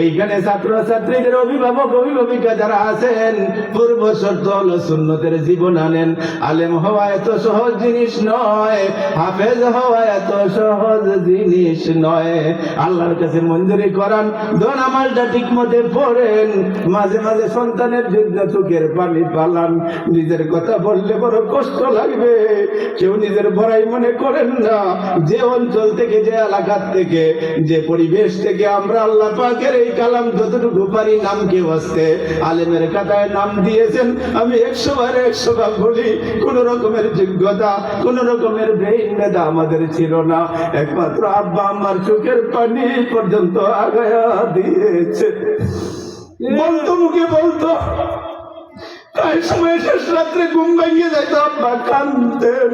এইখানে ছাত্র ছাত্রীদের অভিভাবক অভিভাবিকা যারা আছেন, পূর্ব শর্ত হলো সুন্নতের জীবন আনেন। আলেম হওয়া এত সহজ জিনিস নয়, হাফেজ হওয়া এত সহজ জিনিস নয়। আল্লাহর কাছে মঞ্জুরি করান, দোয়া নামাজটা ঠিক মতে পড়েন, মাঝে মাঝে সন্তানের জন্য চোখের পানি পালান। নিজের কথা বললে বড় কষ্ট লাগবে, কেউ নিজের বড়াই মনে করেন না। যে অঞ্চল থেকে, যে এলাকার থেকে, যে পরিবেশ থেকে আমরা আল্লাহ পাকের এই কালাম যতটুকু পারি নামকে বসতে আলেমের খাতায় নাম দিয়েছেন। আমি 100 বার 100 বার বলি, কোন রকমের যোগ্যতা, কোন রকমের ব্রেইন মেধা আমাদের ছিল না। একমাত্র আব্বা আমার চোখের পানি পর্যন্ত আগায়া দিয়েছে। বলতো, মুখে বলতো, প্রায় সময় শেষ রাত্রে ঘুম ভাঙিয়ে যাইতো, আব্বা কাঁদতেন,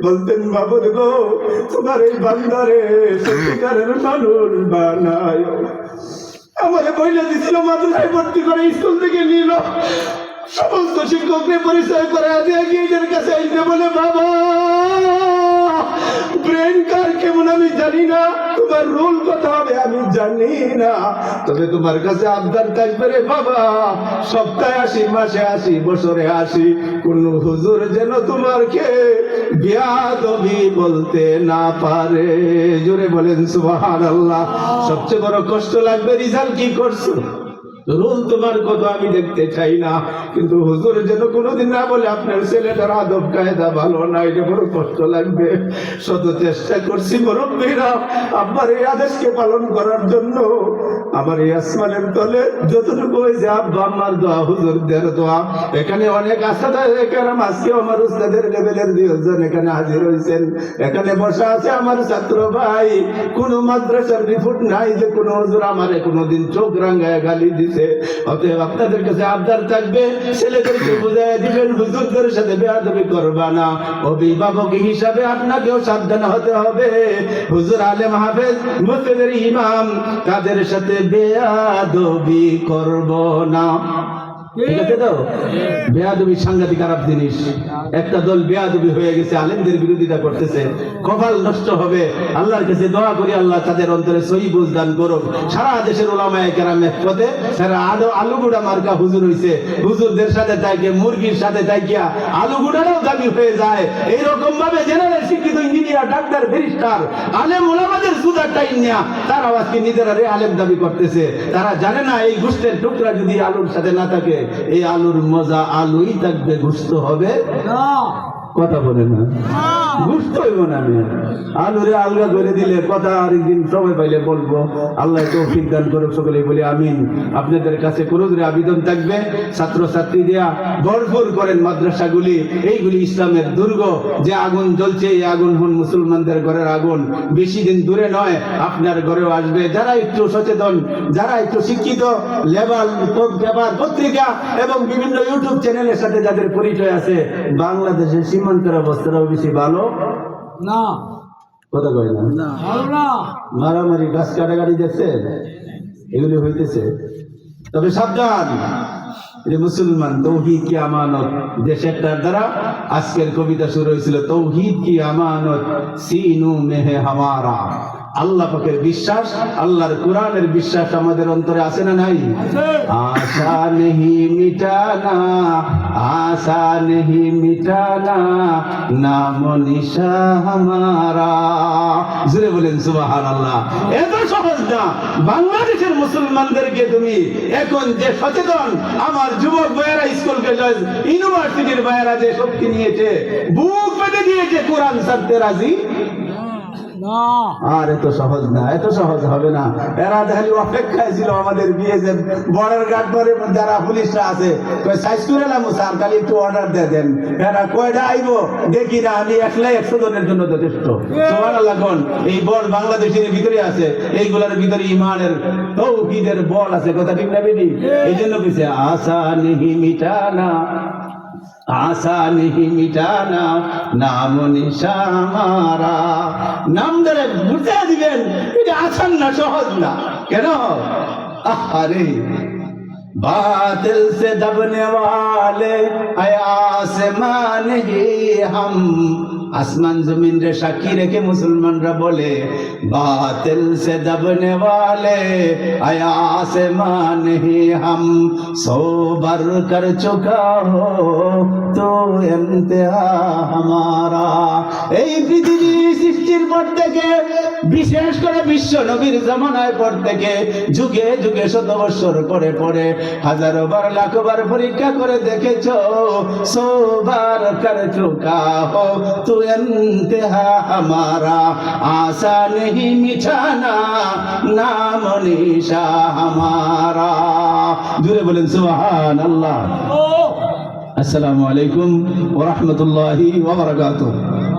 বলতেন বাবুর গো তোমার এই বান্দারে সত্যিকারের মানুষ বানায়। আমারে বইলে দিছিল, মাদ্রাসায় ভর্তি করে স্কুল থেকে নিল, সমস্ত শিক্ষককে পরিচয় করে দিয়ে গিয়ে কাছে আইতে বলে বাবা ব্রেন কার কেমন আমি জানি না, তোমার রোল কথা হবে আমি জানি না, তবে তোমার কাছে আবদার থাকবে রে বাবা, সপ্তাহে 80, মাসে 80, বছরে 80, কোন হুজুর যেন তোমারকে বেয়াদবি বলতে না পারে। জোরে বলেন সুবহানাল্লাহ। সবচেয়ে বড় কষ্ট লাগবে রেজাল্ট কি করছো, রোল তোমার কথা আমি দেখতে চাই না, কিন্তু হুজুর যেন কোনোদিন না বলে আপনার ছেলেটার আদব কায়দা ভালো না, এটা বড় কষ্ট লাগবে। শত চেষ্টা করছি মুরব্বীরা আব্বার এই আদেশকে পালন করার জন্য। আমার এই আসমানের তলে যতটুকু হয়েছে আব্বা আমার দোয়া, হুজুরদের দোয়া, এখানে অনেক আসাদা কেরাম আজকে আমার উস্তাদের লেভেলের 2 জন এখানে হাজির হয়েছেন, এখানে বসা আছে আমার ছাত্র ভাই। কোন মাদ্রাসার রিপোর্ট নাই যে কোন হুজুর আমারে কোনোদিন চোখ রাঙায় গালি দিছে। অতএব আপনাদের কাছে আবদার থাকবে, ছেলেদেরকে বুঝাই দিবেন হুজুরদের সাথে বেয়াদবি করবা না। অভিভাবক হিসাবে আপনাকেও সাবধান হতে হবে। হুজুর আলেম হাফেজ মসজিদের ইমাম, তাদের সাথে বেয়াদবি করব না। ঠিক আছে তো? বেয়াদবি সাংঘাতিক খারাপ জিনিস। একটা দল বেয়াদবি হয়ে গেছে, আলেমদের বিরোধিতা করতেছে, কপাল নষ্ট হবে। আল্লাহর কাছে দোয়া করি আল্লাহ তাদের অন্তরে সহি বুঝ দান করুক। সারা দেশের উলামায়ে কেরাম একসাথে সারা আলু গুড়া মার্কা হুজুর হইছে, হুজুরদের সাথে তাইকে মুরগির সাথে তাইকিয়া আলু গুড়াটাও দাবি হয়ে যায়। এইরকম ভাবে জেনারেল শিক্ষিত ইঞ্জিনিয়ার, ডাক্তার, ব্যারিস্টার, আলেম ওলামাদের সুদার টাইম নিয়া তারা আজকে নিজেরা রে আলেম দাবি করতেছে। তারা জানে না এই গোশতের টুকরা যদি আলুর সাথে না থাকে, এই আলুর মজা আলুই থাকবে, গোশত হবে না। কথা বলে না, বুঝতে হইব না। আমি আলুরে আলগা করে দিলে কথা আরেকদিন সময় পাইলে বলবো। আল্লাহ তৌফিক দান করুক, সকলেই বলি আমিন। আপনাদের কাছে কোনদিন আবেদন থাকবে, ছাত্রছাত্রী দেয়া ভরপুর করেন মাদ্রাসাগুলি, এইগুলি ইসলামের দুর্গ। যে আগুন জ্বলছে এই আগুন হন মুসলমানদের ঘরের আগুন, বেশি দিন দূরে নয়, আপনার ঘরেও আসবে। যারা একটু সচেতন, যারা একটু শিক্ষিত, লেবাল পেপার, পত্রিকা এবং বিভিন্ন ইউটিউব চ্যানেলের সাথে যাদের পরিচয় আছে, বাংলাদেশের সীমান্তের অবস্থাটাও বেশি ভালো না। কথা কয় না, মারামারি, গাছ কাটাকাটি দেখছে, এগুলি হইতেছে। তবে সাবধান, মুসলমান তৌহিদ কি আমানত, দেশেরটার দ্বারা আজকের কবিতা শুরু হয়েছিল, তৌহিদ কি আমানত সিনু মেহে হামারা। আল্লাহ পাকের বিশ্বাস, আল্লাহর কোরআনের বিশ্বাস আমাদের অন্তরে আছে না নাই? আশা নেহি মিটানা, আশা নেহি মিটানা, নাম নিশা হামারা। জোরে বলেন সুবহানাল্লাহ। এত সহজ না। বাংলাদেশের মুসলমানদেরকে তুমি এখন যে সচেতন, আমার যুবক ভাইয়েরা, স্কুল কলেজ ইউনিভার্সিটির ভাইয়েরা যে শক্তি নিয়েছে, বুক পেতে দিয়েছে, কোরআন ছাড়তে রাজি আর এত সহজ না, এত সহজ হবে না। এরা খালি অপেক্ষায় ছিল আমাদের বিয়ে যে বর্ডার গার্ড ধরে যারা পুলিশরা আছে, সাইজ করে এলাম স্যার, খালি একটু অর্ডার দিয়ে দেন। এরা কয়টা আইবো দেখি না, আমি একলাই 100 জনের জন্য যথেষ্ট। সুবহানাল্লাহ। এই বল বাংলাদেশের ভিতরে আছে, এইগুলার ভিতরে ইমানের তৌহিদের বল আছে। কথা ঠিক না বেটি? এই জন্য কিছু আশা নেহি মিটানা, আশা নেহি মিটানা, নাম নিশা হামারা। নাম ধরে বুঝে দিবেন, এটা আসান না, সহজ না। কেন? আরে बातिल से दबने वाले आसमान ही हम, আসমান জমিন রে সাক্ষী রেখে মুসলমানরা বলে, বাতিল সে দবনে ওয়ালে আয়া আসমান হি হাম, সোবার কর চুকা হো তো ইন্তেহা হামারা। এই পৃথিবী সৃষ্টির পর থেকে, বিশেষ করে বিশ্ব নবীর জামানায় পর থেকে, যুগে যুগে শত বছর পরে পরে, হাজারো বার লাখ বার পরীক্ষা করে দেখেছো, সোবার কর চুকা হো তো इंतहा हमारा, आशा नहीं मिटाना, नाम निशा हमारा। जुरे बोलें सुभान अल्लाह। अस्सलामु अलैकुम व रहमतुल्लाहि व बरकातुहू।